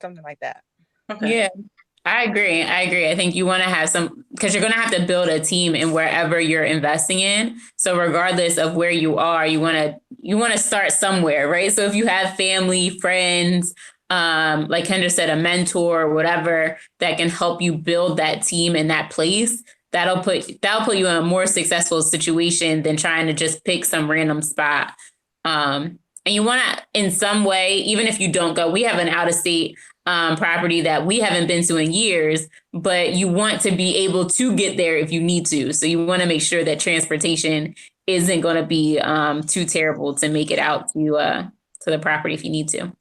something like that. Okay. Yeah, I agree. I think you want to have some, because you're going to have to build a team in wherever you're investing in. So regardless of where you are, you want to start somewhere, right? So if you have family, friends, like Kendra said, a mentor or whatever that can help you build that team in that place, that'll put you in a more successful situation than trying to just pick some random spot. And you want to, in some way, even if you don't go, we have an out of state property that we haven't been to in years, but you want to be able to get there if you need to. So you want to make sure that transportation isn't going to be too terrible to make it out to the property if you need to.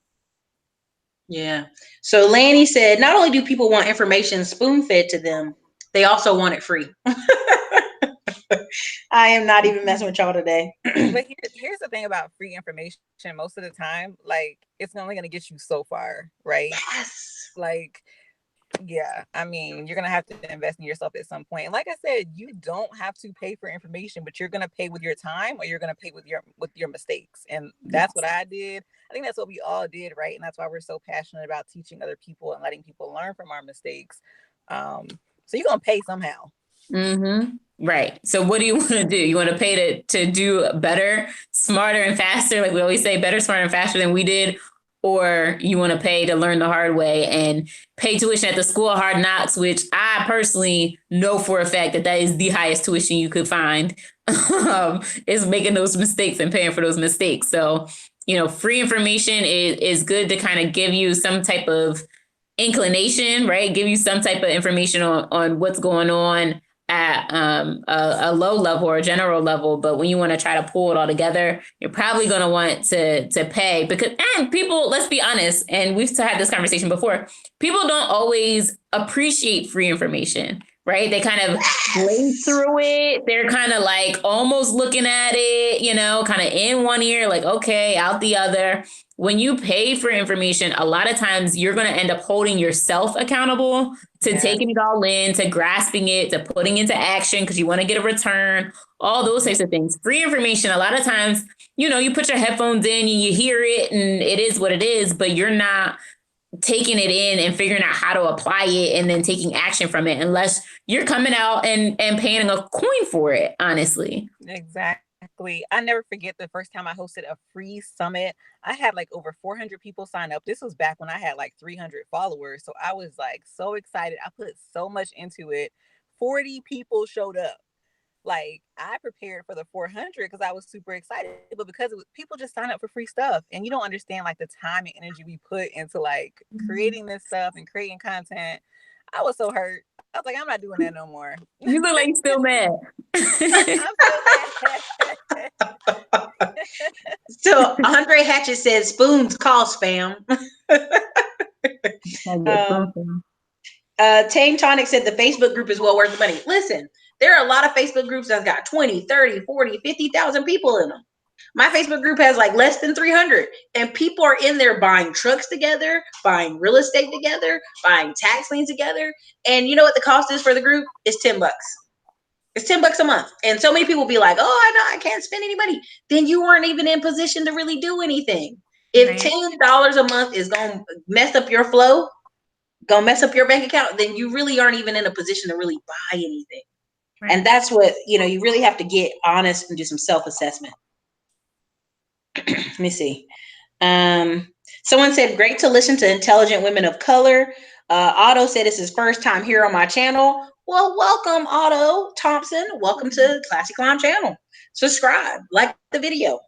Yeah. So Lanny said, not only do people want information spoon fed to them, they also want it free. I am not even messing with y'all today. But here's the thing about free information. Most of the time, like, it's only going to get you so far, right? Yes. Like, yeah, I mean, you're going to have to invest in yourself at some point. And like I said, you don't have to pay for information, but you're going to pay with your time, or you're going to pay with your mistakes. And that's what I did. I think that's what we all did, right? And that's why we're so passionate about teaching other people and letting people learn from our mistakes. So you're going to pay somehow. Mm-hmm. Right. So what do you want to do? You want to pay to do better, smarter, and faster? Like we always say, better, smarter, and faster than we did. Or you want to pay to learn the hard way and pay tuition at the School of Hard Knocks, which I personally know for a fact that is the highest tuition you could find, is making those mistakes and paying for those mistakes. So, free information is good to kind of give you some type of inclination, right? Give you some type of information on what's going on at a low level or a general level. But when you want to try to pull it all together, you're probably going to want to pay, because, and people, let's be honest, and we've had this conversation before, people don't always appreciate free information, right? They kind of glaze through it. They're kind of like almost looking at it, kind of in one ear, like, okay, out the other. When you pay for information, a lot of times you're going to end up holding yourself accountable to taking it all in, to grasping it, to putting into action because you want to get a return, all those types of things. Free information, a lot of times, you put your headphones in and you hear it and it is what it is, but you're not taking it in and figuring out how to apply it and then taking action from it, unless you're coming out and paying a coin for it, honestly. Exactly. I never forget the first time I hosted a free summit. I had like over 400 people sign up. This was back when I had like 300 followers. So I was like so excited. I put so much into it. 40 people showed up. Like, I prepared for the 400 because I was super excited, but because people just sign up for free stuff, and you don't understand like the time and energy we put into like creating this stuff and creating content. I was so hurt. I was like, I'm not doing that no more. You look like you're still mad. I'm still mad. So Andre Hatchett says spoons cost, fam. Tame Tonic said the Facebook group is well worth the money. Listen, there are a lot of Facebook groups that's got 20, 30, 40, 50,000 people in them. My Facebook group has like less than 300, and people are in there buying trucks together, buying real estate together, buying tax liens together. And you know what the cost is for the group? It's $10. It's $10 a month. And so many people be like, oh, I can't spend any money. Then you weren't even in position to really do anything. If $10 a month is going to mess up your flow, going to mess up your bank account, then you really aren't even in a position to really buy anything. Right. And that's what, you really have to get honest and do some self-assessment. Let me see. Someone said, great to listen to intelligent women of color. Otto said it's his first time here on my channel. Well, welcome, Otto Thompson. Welcome to Classy Clown channel. Subscribe, like the video.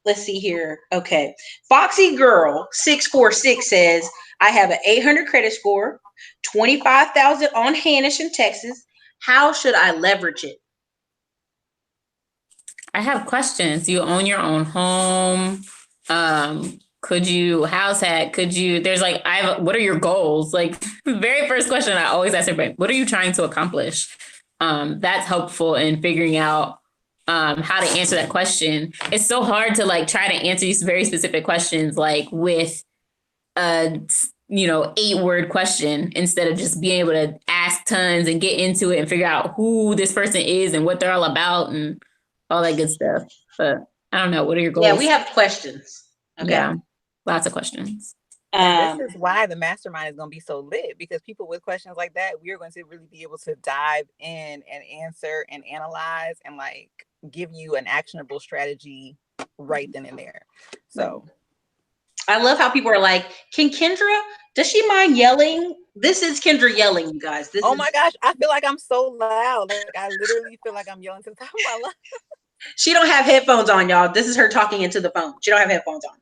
Let's see here. Okay. Foxy Girl 646 says, I have an 800 credit score, 25,000 on Hanish in Texas. How should I leverage it? I have questions. You own your own home. Could you house hack? There's like, what are your goals? Like the very first question I always ask everybody, what are you trying to accomplish? That's helpful in figuring out how to answer that question. It's so hard to like try to answer these very specific questions, like with a 8-word question instead of just being able to ask tons and get into it and figure out who this person is and what they're all about and all that good stuff. But I don't know. What are your goals? Yeah, we have questions. Okay. Yeah, lots of questions. And this is why the mastermind is going to be so lit, because people with questions like that, we are going to really be able to dive in and answer and analyze and like give you an actionable strategy right then and there. So I love how people are like, can Kendra, does she mind yelling? This is Kendra yelling, you guys. My gosh, I feel like I'm so loud. Like I literally feel like I'm yelling to the top of my lungs. She don't have headphones on, y'all. This is her talking into the phone. She don't have headphones on.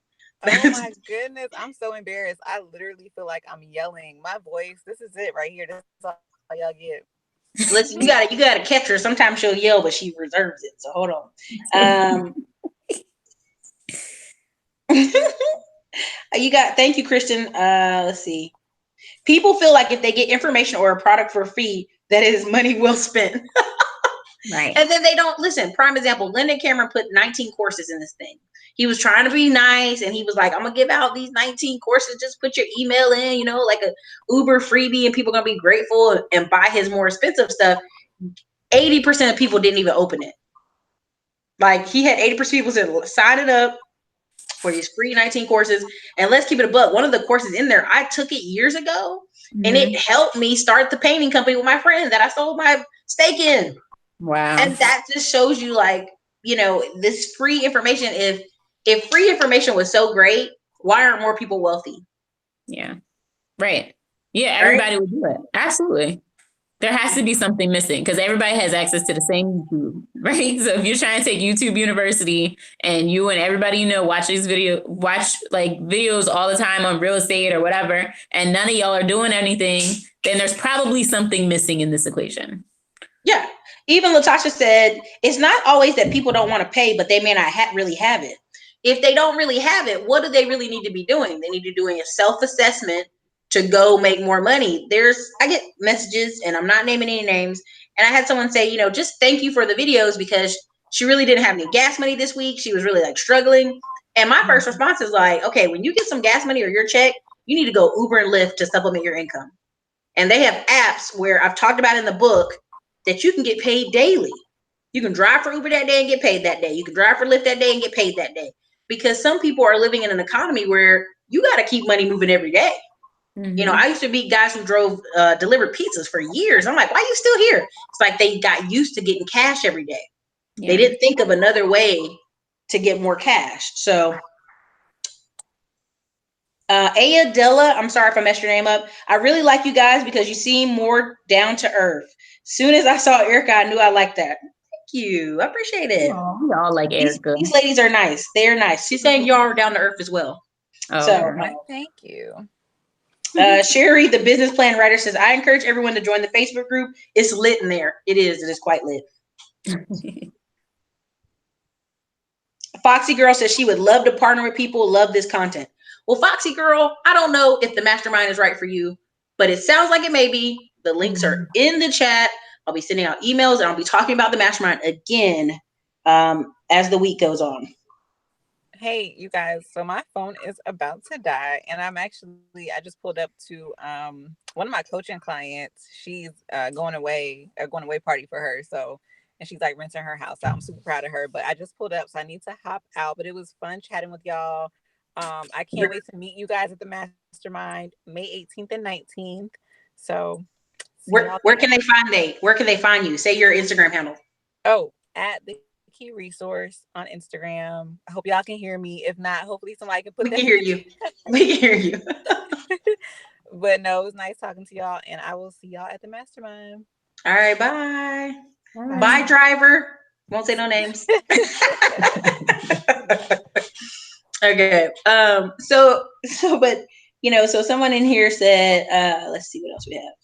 Oh my goodness, I'm so embarrassed. I literally feel like I'm yelling. My voice, this is it right here. This is all y'all get. Listen, you gotta catch her. Sometimes she'll yell, but she reserves it. So hold on. Thank you, Kristen. Let's see. People feel like if they get information or a product for free, that is money well spent. Right. And then they don't listen. Prime example, Lyndon Cameron put 19 courses in this thing. He was trying to be nice and he was like, I'm gonna give out these 19 courses. Just put your email in, like a Uber freebie, and people are gonna be grateful and buy his more expensive stuff. 80% of people didn't even open it. Like he had 80% of people said, sign it up for these free 19 courses. And let's keep it a buck. One of the courses in there, I took it years ago and it helped me start the painting company with my friend that I sold my stake in. Wow. And that just shows you like, this free information. If free information was so great, why aren't more people wealthy? Yeah. Right. Yeah, everybody would do it. Absolutely. There has to be something missing because everybody has access to the same YouTube, right? So if you're trying to take YouTube University and you and everybody watch videos all the time on real estate or whatever, and none of y'all are doing anything, then there's probably something missing in this equation. Yeah. Even Latasha said, it's not always that people don't want to pay, but they may not really have it. If they don't really have it, what do they really need to be doing? They need to be doing a self-assessment to go make more money. I get messages, and I'm not naming any names, and I had someone say, just thank you for the videos because she really didn't have any gas money this week. She was really like struggling. And my first response is like, okay, when you get some gas money or your check, you need to go Uber and Lyft to supplement your income. And they have apps where I've talked about in the book that you can get paid daily. You can drive for Uber that day and get paid that day. You can drive for Lyft that day and get paid that day. Because some people are living in an economy where you got to keep money moving every day. Mm-hmm. I used to meet guys who delivered pizzas for years. I'm like, why are you still here? It's like they got used to getting cash every day. Yeah. They didn't think of another way to get more cash. So Aya Della, I'm sorry if I messed your name up. I really like you guys because you seem more down to earth. Soon as I saw Ericka, I knew I liked that. Thank you. I appreciate it. Oh, we all like Ericka. These ladies are nice. They're nice. She's saying y'all are down to earth as well. Oh, so thank you. Sherry, the business plan writer, says, I encourage everyone to join the Facebook group. It's lit in there. It is quite lit. Foxy Girl says she would love to partner with people, love this content. Well, Foxy Girl, I don't know if the mastermind is right for you, but it sounds like it may be. The links are in the chat. I'll be sending out emails and I'll be talking about the mastermind again as the week goes on. Hey, you guys. So my phone is about to die. And I just pulled up to one of my coaching clients. She's going away party for her. So, and she's like renting her house out. I'm super proud of her. But I just pulled up, so I need to hop out. But it was fun chatting with y'all. I can't wait to meet you guys at the Mastermind May 18th and 19th. So where can they find you? Say your Instagram handle. Oh, at the Key Resource on Instagram. I hope y'all can hear me. If not, hopefully somebody can put that. We can hear you. We can hear you. But no, it was nice talking to y'all, and I will see y'all at the Mastermind. All right, bye. Bye, driver. Won't say no names. Okay. But so someone in here said, let's see what else we have.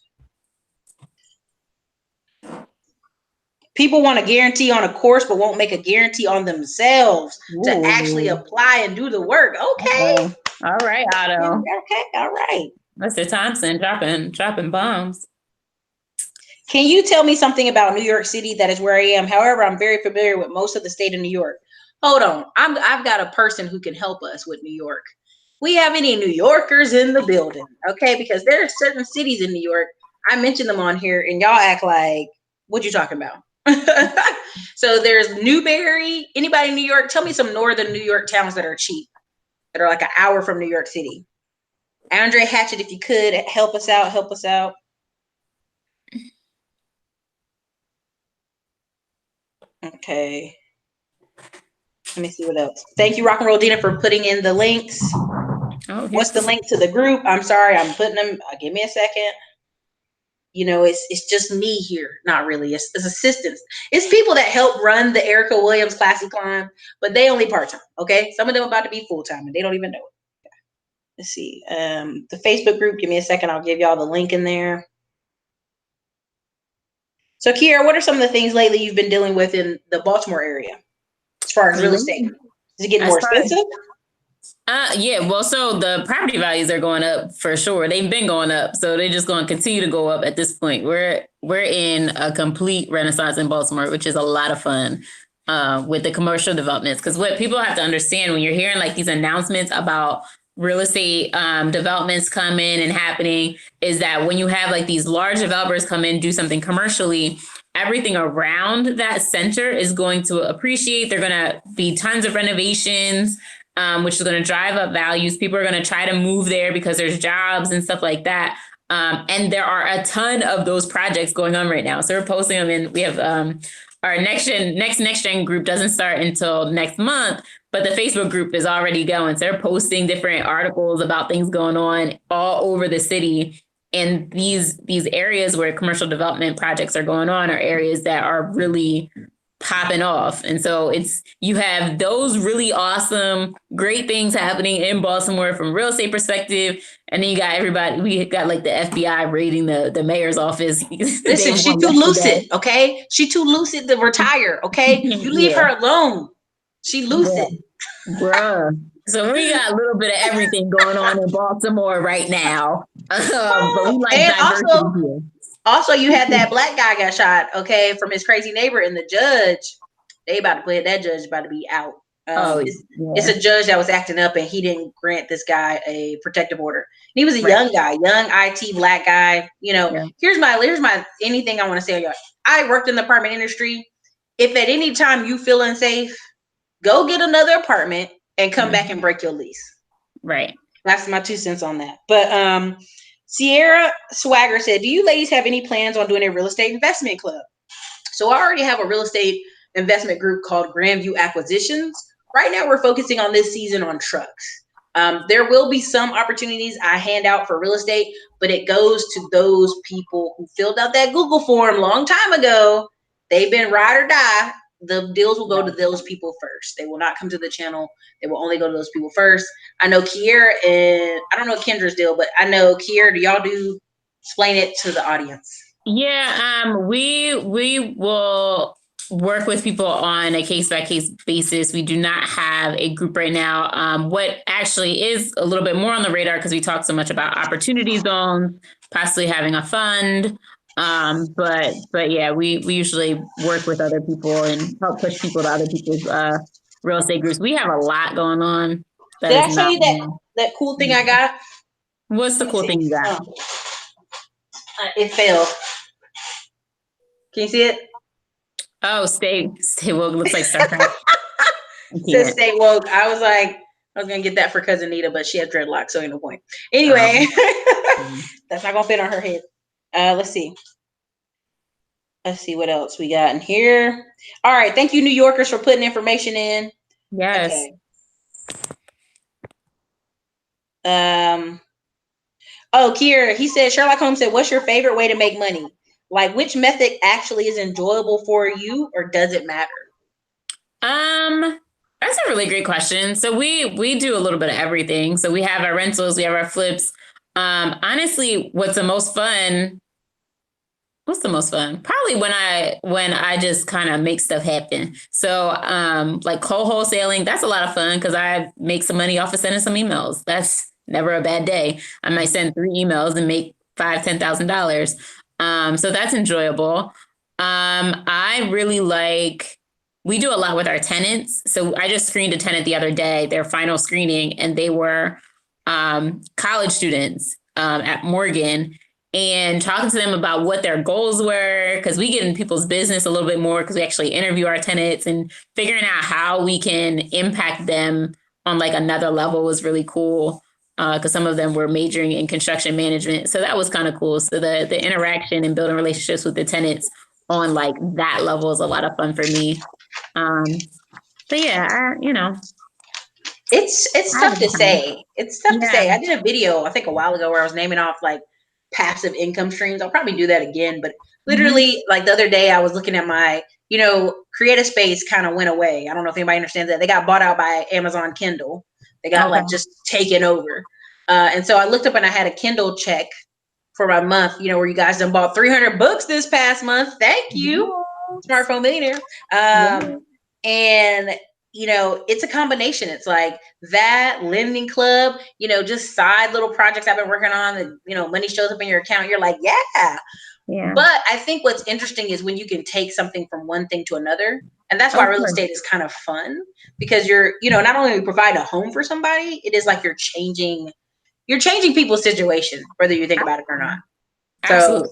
People want a guarantee on a course, but won't make a guarantee on themselves to actually Ooh. apply and do the work. Okay. All right, Otto. Okay. All right. Mr. Thompson dropping bombs. Can you tell me something about New York City? That is where I am. However, I'm very familiar with most of the state of New York. Hold on. I've got a person who can help us with New York. We have any New Yorkers in the building? Okay, because there are certain cities in New York. I mentioned them on here, and y'all act like, what you talking about? So there's Newberry. Anybody in New York? Tell me some northern New York towns that are cheap, that are like an hour from New York City. Andre Hatchett, if you could help us out, help us out. Okay. Let me see what else. Thank you, Rock and Roll Dina, for putting in the links. Oh, what's the link to the group? I'm sorry, I'm putting them. Give me a second. You know, it's just me here. Not really. It's assistants. It's people that help run the Ericka Williams Classy Climb, but they only part-time. Okay. Some of them about to be full-time and they don't even know it. Okay. Let's see. The Facebook group, give me a second. I'll give y'all the link in there. So Kyara, what are some of the things lately you've been dealing with in the Baltimore area as far as real estate? Is it getting more expensive? Yeah, well, so the property values are going up for sure. They've been going up, so they're just going to continue to go up at this point. We're in a complete renaissance in Baltimore, which is a lot of fun with the commercial developments. Because what people have to understand when you're hearing like these announcements about real estate developments coming and happening is that when you have like these large developers come in, do something commercially, everything around that center is going to appreciate. They're going to be tons of renovations, which is going to drive up values. People are going to try to move there because there's jobs and stuff like that. And there are a ton of those projects going on right now. So we're posting them in. We have our next gen group doesn't start until next month, but the Facebook group is already going. So they're posting different articles about things going on all over the city. And these areas where commercial development projects are going on are areas that are really popping off. And so you have those really awesome, great things happening in Baltimore from a real estate perspective. And then you got everybody, we got like the FBI raiding the mayor's office. Listen, she too lucid, okay? She too lucid to retire, okay? You leave her alone. She lucid. Bruh. So we got a little bit of everything going on in Baltimore right now. But we like diversity here. Also, you had that black guy got shot, okay, from his crazy neighbor, and the judge, that judge about to be out. It's a judge that was acting up, and he didn't grant this guy a protective order. And he was a young guy, young IT black guy. You know, here's my anything I want to say, y'all. I worked in the apartment industry. If at any time you feel unsafe, go get another apartment and come back and break your lease. Right. That's my 2 cents on that. But Sierra Swagger said, do you ladies have any plans on doing a real estate investment club? So I already have a real estate investment group called Grandview Acquisitions. Right now we're focusing on this season on trucks. There will be some opportunities I hand out for real estate, but it goes to those people who filled out that Google form long time ago. They've been ride or die. The deals will go to those people first. They will not come to the channel. They will only go to those people first. I know Kyara and I don't know Kendra's deal, but I know Kyara, do y'all explain it to the audience? Yeah, we will work with people on a case-by-case basis. We do not have a group right now. What actually is a little bit more on the radar, because we talk so much about opportunity zones, possibly having a fund. But yeah, we usually work with other people and help push people to other people's real estate groups. We have a lot going on. Did I show you that cool thing I got? What's the cool thing you got? It fell. Can you see it? Oh, stay woke. Looks like Starcraft. Says stay woke. I was gonna get that for cousin Nita, but she has dreadlocks, so ain't no point. Anyway, that's not gonna fit on her head. Let's see. Let's see what else we got in here. All right, thank you, New Yorkers, for putting information in. Yes. Okay. Oh, Kyara, he said, Sherlock Holmes said, what's your favorite way to make money? Like, which method actually is enjoyable for you, or does it matter? That's a really great question. So we do a little bit of everything. So we have our rentals, we have our flips. Honestly, what's the most fun? What's the most fun? Probably when I just kind of make stuff happen. So like co-wholesaling, that's a lot of fun because I make some money off of sending some emails. That's never a bad day. I might send 3 emails and make $5,000-$10,000. So that's enjoyable. I really like, we do a lot with our tenants. So I just screened a tenant the other day, their final screening, and they were college students at Morgan, and talking to them about what their goals were, because we get in people's business a little bit more because we actually interview our tenants, and figuring out how we can impact them on like another level was really cool, because some of them were majoring in construction management. So that was kind of cool. So the interaction and building relationships with the tenants on like that level is a lot of fun for me. But yeah, It's tough to say. It's tough to Yeah. say. I did a video, I think a while ago, where I was naming off like passive income streams. I'll probably do that again, but literally like the other day I was looking at my, Creative Space kind of went away. I don't know if anybody understands that. They got bought out by Amazon Kindle. They got like just taken over. And so I looked up and I had a Kindle check for my month, where you guys done bought 300 books this past month. Thank you, Smartphone Millionaire. And it's a combination. It's like that lending club, just side little projects I've been working on, and money shows up in your account. You're like, yeah. But I think what's interesting is when you can take something from one thing to another. And that's why real estate is kind of fun, because you're, not only we provide a home for somebody, it is like you're changing people's situation, whether you think about it or not. So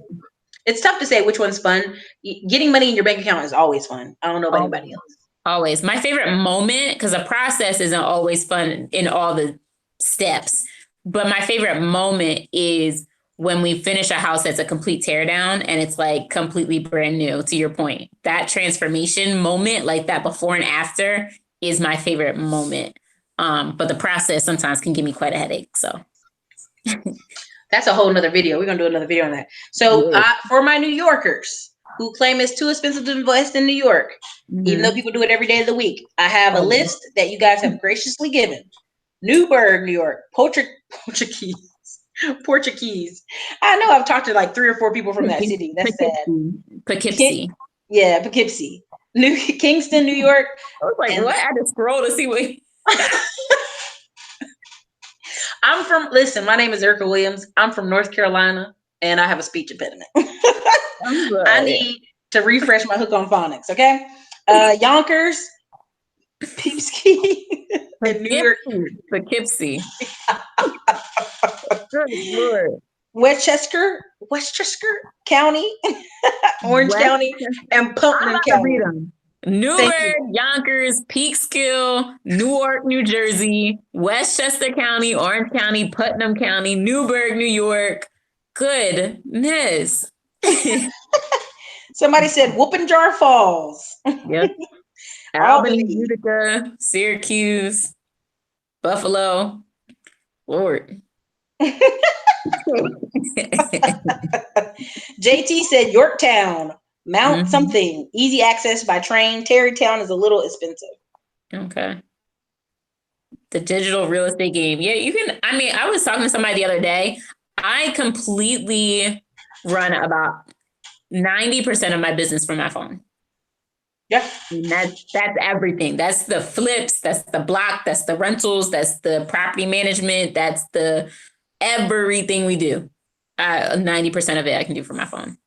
it's tough to say which one's fun. Getting money in your bank account is always fun. I don't know about anybody else. Always. My favorite moment, because the process isn't always fun in all the steps, but my favorite moment is when we finish a house that's a complete teardown and it's like completely brand new, to your point. That transformation moment, like that before and after, is my favorite moment. But the process sometimes can give me quite a headache. So that's a whole nother video. We're going to do another video on that. So for my New Yorkers who claim it's too expensive to invest in New York, even though people do it every day of the week, I have a list that you guys have graciously given. Newburgh, New York, Portuguese. I know I've talked to like 3 or 4 people from that city. That's sad. Poughkeepsie. Poughkeepsie. Kingston, New York. I was like, what? I had to scroll to see what. Listen, my name is Ericka Williams. I'm from North Carolina, and I have a speech impediment. I need to refresh my hook on phonics, okay? Yonkers, Peepski, and New York. Poughkeepsie. Good Lord. Westchester County, Orange County, and Putnam County. Newburgh, Yonkers, Peekskill, Newark, New Jersey, Westchester County, Orange County, Putnam County, Newburgh, New York. Goodness. Somebody said Whooping Jar Falls. Yep. Albany, Utica, Syracuse, Buffalo. Lord. JT said Yorktown. Mount something, easy access by train. Tarrytown is a little expensive. Okay. The digital real estate game. Yeah, you can. I mean, I was talking to somebody the other day. I completely run about 90% of my business from my phone. Yeah. And that's everything. That's the flips. That's the block. That's the rentals. That's the property management. That's the everything we do. 90% of it I can do from my phone.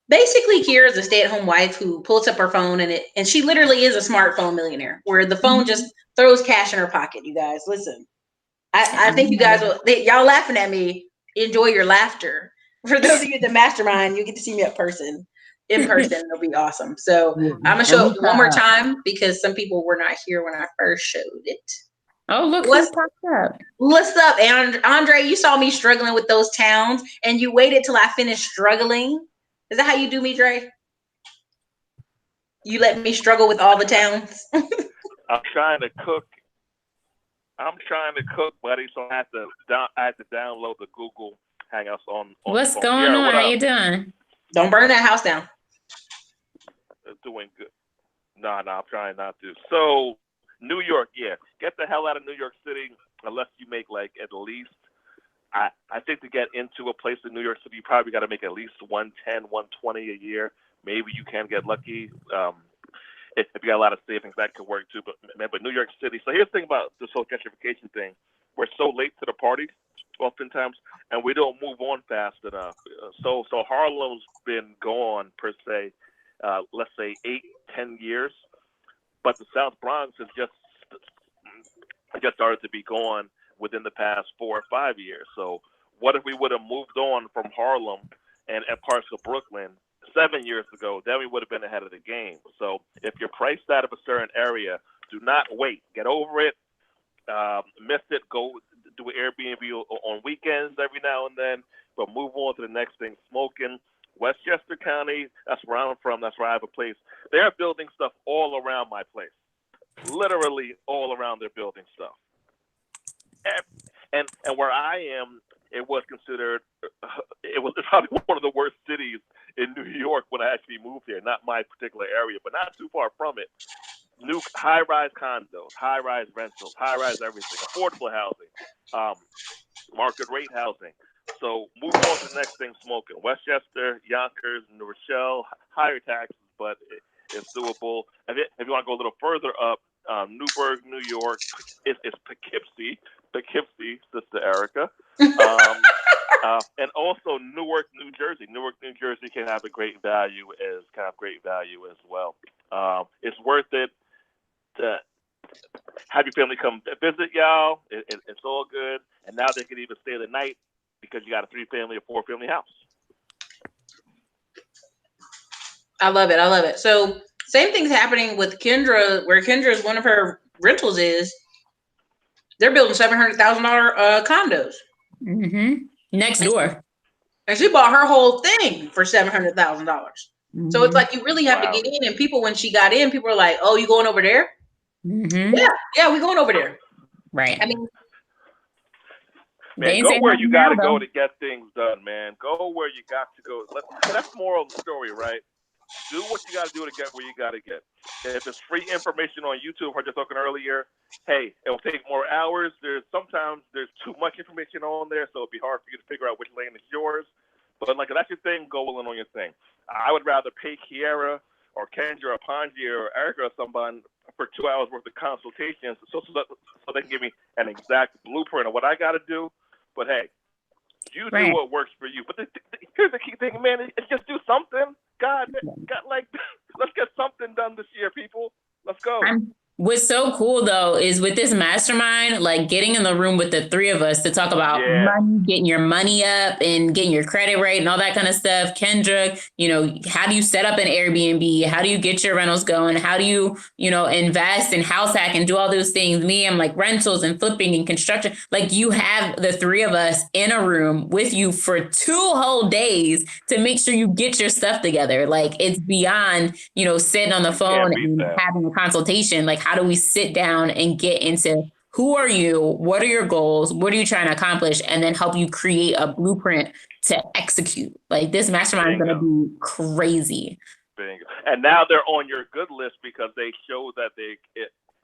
Basically, Kyara is a stay-at-home wife who pulls up her phone and she literally is a smartphone millionaire, where the phone just throws cash in her pocket. You guys, listen. I think you guys y'all laughing at me. Enjoy your laughter. For those of you at the mastermind, you get to see me in person. It'll be awesome. So I'm gonna show it one more time because some people were not here when I first showed it. Oh, look who popped up. What's up, Andre? You saw me struggling with those towns, and you waited till I finished struggling. Is that how you do me, Dre? You let me struggle with all the towns? I'm trying to cook, buddy, so I have to download the Google Hangouts on What's the phone. going on? How you doing? Don't burn that house down. Doing good. No, I'm trying not to. So, New York, yeah. Get the hell out of New York City unless you make like at least, I think to get into a place in New York City, you probably got to make at least 110, 120 a year. Maybe you can get lucky. If you got a lot of savings, that could work too. But New York City. So here's the thing about this whole gentrification thing: we're so late to the party, oftentimes, and we don't move on fast enough. So Harlem's been gone per se, let's say 8-10 years, but the South Bronx has just started to be gone within the past 4 or 5 years. So what if we would have moved on from Harlem and parts of Brooklyn 7 years ago? Then we would have been ahead of the game. So if you're priced out of a certain area, do not wait. Get over it. Miss it. Go do an Airbnb on weekends every now and then, but move on to the next thing. Smoking. Westchester County, that's where I'm from. That's where I have a place. They're building stuff all around my place. Literally all around their building stuff. And where I am, it was considered, it was probably one of the worst cities in New York when I actually moved here. Not my particular area, but not too far from it. New high-rise condos, high-rise rentals, high-rise everything, affordable housing, market rate housing. So move on to the next thing, smoking. Westchester, Yonkers, New Rochelle, higher taxes, but it's doable. If you want to go a little further up, Newburgh, New York, it's Poughkeepsie, Sister Ericka. And also Newark, New Jersey. Newark, New Jersey can have great value as well. It's worth it to have your family come visit y'all. It's all good. And now they can even stay the night because you got a 3-family or 4-family house. I love it. So same thing's happening with Kendra, where Kendra's one of her rentals is. They're building $700,000 condos. Mm-hmm. Next door. And she bought her whole thing for $700,000. Mm-hmm. So it's like you really have to get in. And people, when she got in, people are like, "Oh, you going over there?" Mm-hmm. Yeah, we going over there. Right. I mean, man, go where you got to go to get things done, man. Go where you got to go. That's the moral of the story, right? Do what you got to do to get where you got to get. If it's free information on YouTube, we were just talking earlier, hey, it'll take more hours. Sometimes there's too much information on there, so it'll be hard for you to figure out which lane is yours. But like, if that's your thing, go on your thing. I would rather pay Kyara or Kendra or Ponji or Ericka or somebody for 2 hours worth of consultations so they can give me an exact blueprint of what I got to do. But hey, you do what works for you. But here's the key thing, man. It's just do something. God, let's get something done this year, people. Let's go. What's so cool though is with this mastermind, like getting in the room with the 3 of us to talk about money, getting your money up and getting your credit right and all that kind of stuff. Kendra, how do you set up an Airbnb? How do you get your rentals going? How do you, invest in house hack and do all those things? Me, I'm like rentals and flipping and construction. Like you have the 3 of us in a room with you for 2 whole days to make sure you get your stuff together. Like it's beyond, sitting on the phone and having a consultation. Like, how do we sit down and get into who are you? What are your goals? What are you trying to accomplish? And then help you create a blueprint to execute. Like this mastermind is going to be crazy. Bingo. And now they're on your good list because they show that they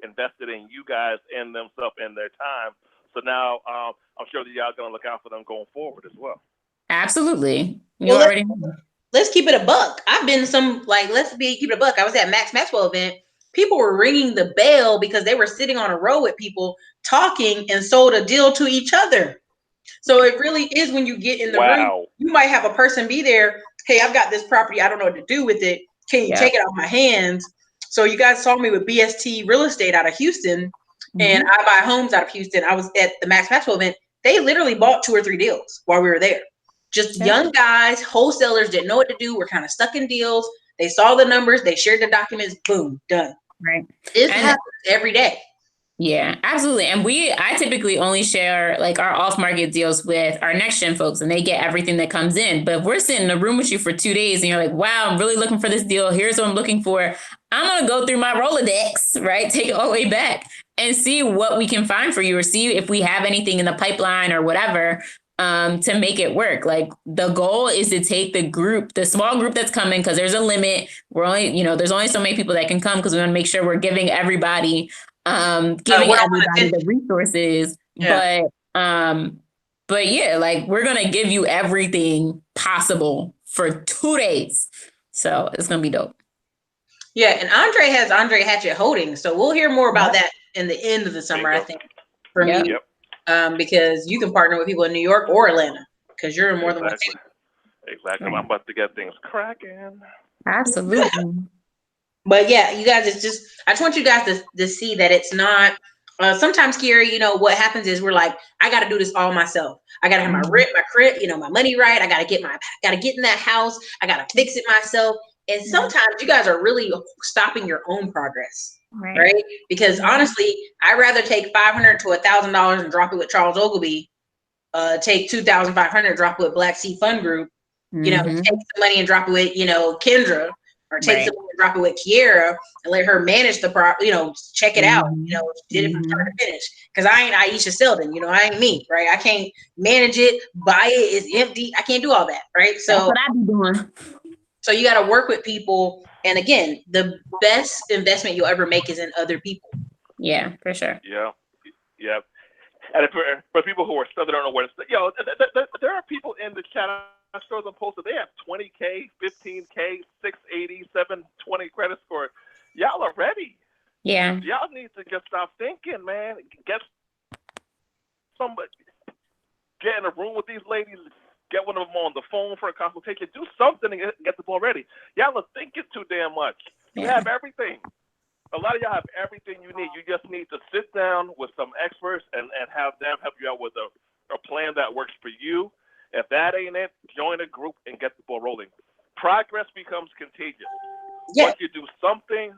invested in you guys and themselves and their time. So now I'm sure that y'all going to look out for them going forward as well. Absolutely. You already know. Let's keep it a buck. I've been keep it a buck. I was at Max Maxwell event. People were ringing the bell because they were sitting on a row with people talking and sold a deal to each other. So it really is when you get in the room, you might have a person be there. Hey, I've got this property. I don't know what to do with it. Can you take it off my hands? So you guys saw me with BST Real Estate out of Houston, and I buy homes out of Houston. I was at the Max Maxwell event. They literally bought 2 or 3 deals while we were there. Just young guys, wholesalers didn't know what to do. We're kind of stuck in deals. They saw the numbers. They shared the documents. Boom, done. Right. It happens every day. Yeah, absolutely. And I typically only share like our off-market deals with our next gen folks and they get everything that comes in. But if we're sitting in a room with you for 2 days and you're like, wow, I'm really looking for this deal. Here's what I'm looking for. I'm going to go through my Rolodex, right? Take it all the way back and see what we can find for you or see if we have anything in the pipeline or whatever to make it work. Like the goal is to take the small group that's coming because there's a limit. We're only, there's only so many people that can come because we want to make sure we're giving everybody the resources. But But yeah, like we're going to give you everything possible for 2 days. So it's going to be dope. Yeah, and Andre has Andre Hatchet Holdings, so we'll hear more about that in the end of the summer, I think, from you, because you can partner with people in New York or Atlanta, because you're in more than one city. Exactly. I'm about to get things cracking. Absolutely. But yeah, you guys, I just want you guys to see that it's not. Sometimes, Kyara, you know what happens is we're like, I got to do this all myself. I got to have my rent, my crib, you know, my money right. I got to get in that house. I got to fix it myself. And sometimes you guys are really stopping your own progress, right? Because honestly, I'd rather take $500 to $1,000 and drop it with Charles Ogilvy, take $2,500, drop it with Black Sea Fund Group, you know, take some money and drop it with, you know, Kendra, or take some money and drop it with Kyara and let her manage the you know, check it out, you know, she did it from start to finish. Because I ain't Aisha Selden, you know, I ain't me, right? I can't manage it, buy it, it's empty. I can't do all that, right? So that's what I be doing. So you got to work with people. And again, the best investment you'll ever make is in other people. Yeah, for sure. Yeah. Yeah. And for people who are still, they don't know where to start, yo, there are people in the chat. I saw them posted. They have 20K, 15K, 680, 720 credit score. Y'all are ready. Yeah. Y'all need to just stop thinking, man. Get somebody, get in a room with these ladies. Get one of them on the phone for a consultation. Do something and get the ball ready. Y'all are thinking too damn much. You have everything. A lot of y'all have everything you need. You just need to sit down with some experts and have them help you out with a plan that works for you. If that ain't it, join a group and get the ball rolling. Progress becomes contagious. Once you do something,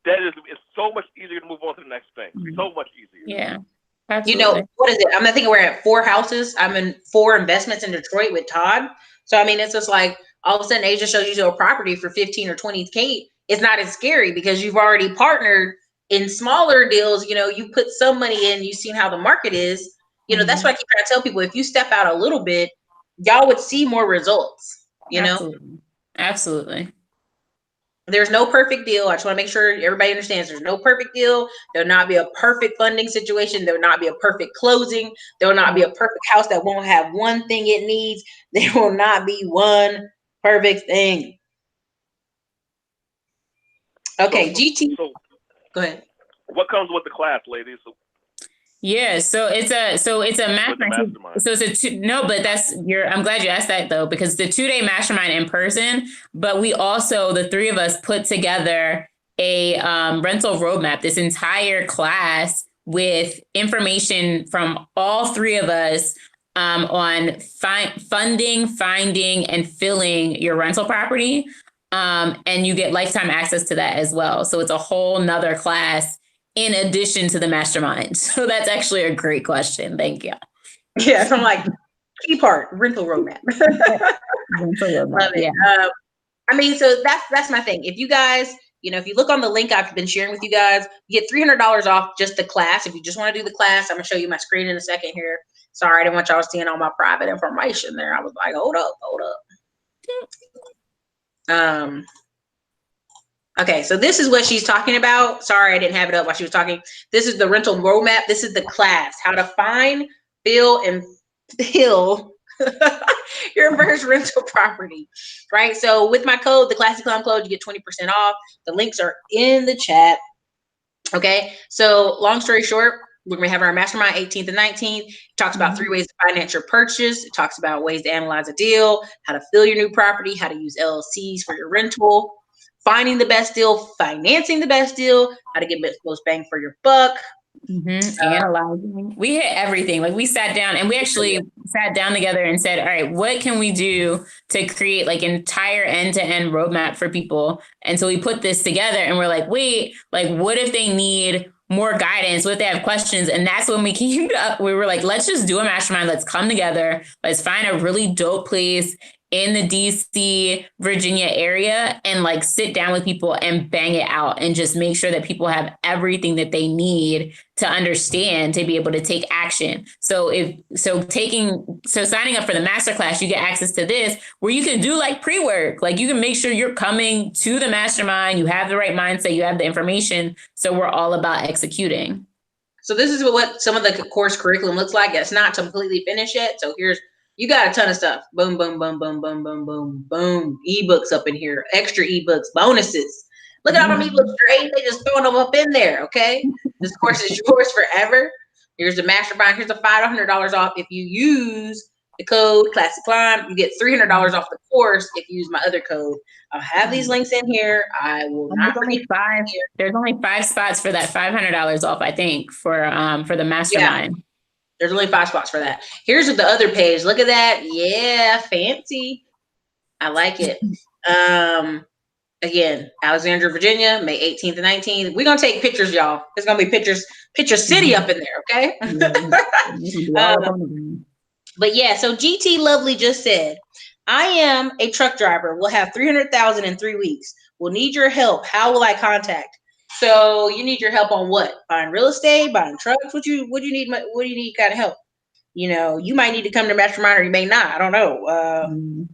it's so much easier to move on to the next thing. So much easier. Yeah. Absolutely. You know, what is it? I'm thinking we're at 4 houses. I'm in 4 investments in Detroit with Todd. So, I mean, it's just like all of a sudden Asia shows you to a property for 15 or 20K. It's not as scary because you've already partnered in smaller deals. You know, you put some money in, you've seen how the market is. You know, that's why I keep trying to tell people, if you step out a little bit, y'all would see more results, you know? Absolutely. There's no perfect deal. I just want to make sure everybody understands there's no perfect deal. There'll not be a perfect funding situation. There will not be a perfect closing. There will not be a perfect house that won't have one thing it needs. There will not be one perfect thing. Okay, GT. Go ahead. What comes with the class, ladies? Yeah, so it's a mastermind. So it's I'm glad you asked that though, because the 2-day mastermind in person, but we also, the 3 of us, put together a rental roadmap, this entire class with information from all 3 of us on funding, finding, and filling your rental property. And you get lifetime access to that as well. So it's a whole nother class in addition to the mastermind. So that's actually a great question. Thank you. Yeah, so I'm like, key part, rental roadmap. Love it. Yeah. I mean, so that's my thing. If you guys, you know, if you look on the link I've been sharing with you guys, you get $300 off just the class. If you just want to do the class, I'm gonna show you my screen in a second here. Sorry, I didn't want y'all seeing all my private information there. I was like, hold up. Okay, so this is what she's talking about. Sorry, I didn't have it up while she was talking. This is the rental roadmap. This is the class, how to find, fill, and fill your first rental property, right? So with my code, the Classy Clown Code, you get 20% off. The links are in the chat. Okay, so long story short, we're gonna have our mastermind 18th and 19th. It talks about 3 ways to finance your purchase. It talks about ways to analyze a deal, how to fill your new property, how to use LLCs for your rental, finding the best deal, financing the best deal, how to get most bang for your buck. Analyzing. We hit everything. Like we sat down and we actually sat down together and said, all right, what can we do to create like entire end-to-end roadmap for people? And so we put this together and we're like, wait, like what if they need more guidance? What if they have questions? And that's when we came up, we were like, let's just do a mastermind. Let's come together. Let's find a really dope place in the DC, Virginia area and like sit down with people and bang it out and just make sure that people have everything that they need to understand to be able to take action. So signing up for the masterclass, you get access to this where you can do like pre-work, like you can make sure you're coming to the mastermind, you have the right mindset, you have the information. So we're all about executing. So this is what some of the course curriculum looks like. It's not completely finished yet. So you got a ton of stuff. Boom, boom, boom, boom, boom, boom, boom, boom. Ebooks up in here, extra ebooks, bonuses. Look at all them ebooks, Dre. They just throwing them up in there. Okay, this course is yours forever. Here's the mastermind. Here's the $500 off if you use the code Classic Climb. You get $300 off the course if you use my other code. I'll have these links in here. I will not forget. There's only 5 spots for that $500 off, I think, for the mastermind. Yeah, there's only 5 spots for that. Here's the other page. Look at that. Yeah, fancy. I like it. Again, Alexandria, Virginia, May 18th and 19th. We're gonna take pictures, y'all. There's gonna be picture city up in there, okay? But yeah, so GT Lovely just said, I am a truck driver. We'll have 300,000 in 3 weeks. We'll need your help. How will I contact? So you need your help on what? Buying real estate, buying trucks? What do you need? What do you need kind of help? You know, you might need to come to Mastermind or you may not. I don't know.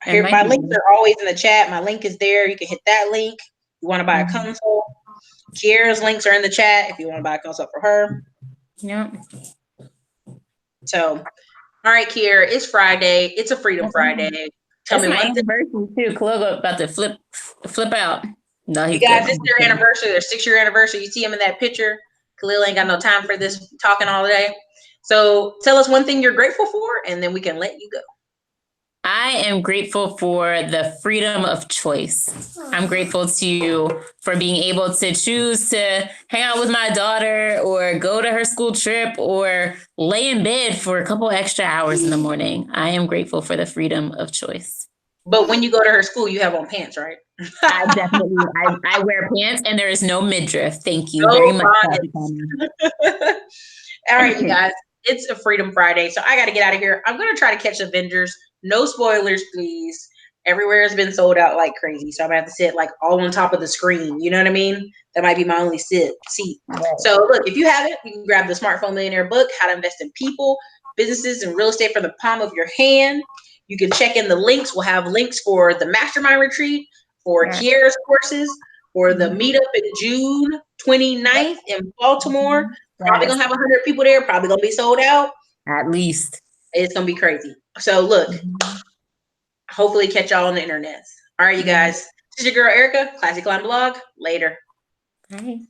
Here, my links are always in the chat. My link is there. You can hit that link. You want to buy a console. Kyara's links are in the chat if you want to buy a console for her. Yep. So, all right, Kyara, it's Friday. It's a Freedom Friday. Tell me one thing. Anniversary too. Khalil about to flip out. No, you guys, it's their anniversary, their 6-year anniversary. You see him in that picture. Khalil ain't got no time for this talking all day. So tell us one thing you're grateful for, and then we can let you go. I am grateful for the freedom of choice. I'm grateful for being able to choose to hang out with my daughter or go to her school trip or lay in bed for a couple extra hours in the morning. I am grateful for the freedom of choice. But when you go to her school, you have on pants, right? I wear pants and there is no midriff. Thank you very much. All right, you guys. It's a Freedom Friday, so I got to get out of here. I'm going to try to catch Avengers. No spoilers, please. Everywhere has been sold out like crazy, so I'm going to have to sit like all on top of the screen. You know what I mean? That might be my only seat. Right. So look, if you have it, you can grab the Smartphone Millionaire book, How to Invest in People, Businesses, and Real Estate from the palm of your hand. You can check in the links. We'll have links for the Mastermind Retreat, for Kyara's courses, for the meetup in June 29th in Baltimore. Probably going to have 100 people there. Probably going to be sold out. At least. It's going to be crazy. So look, hopefully catch y'all on the internet. All right, you guys. This is your girl, Ericka, Classic Climb Blog. Later. Bye.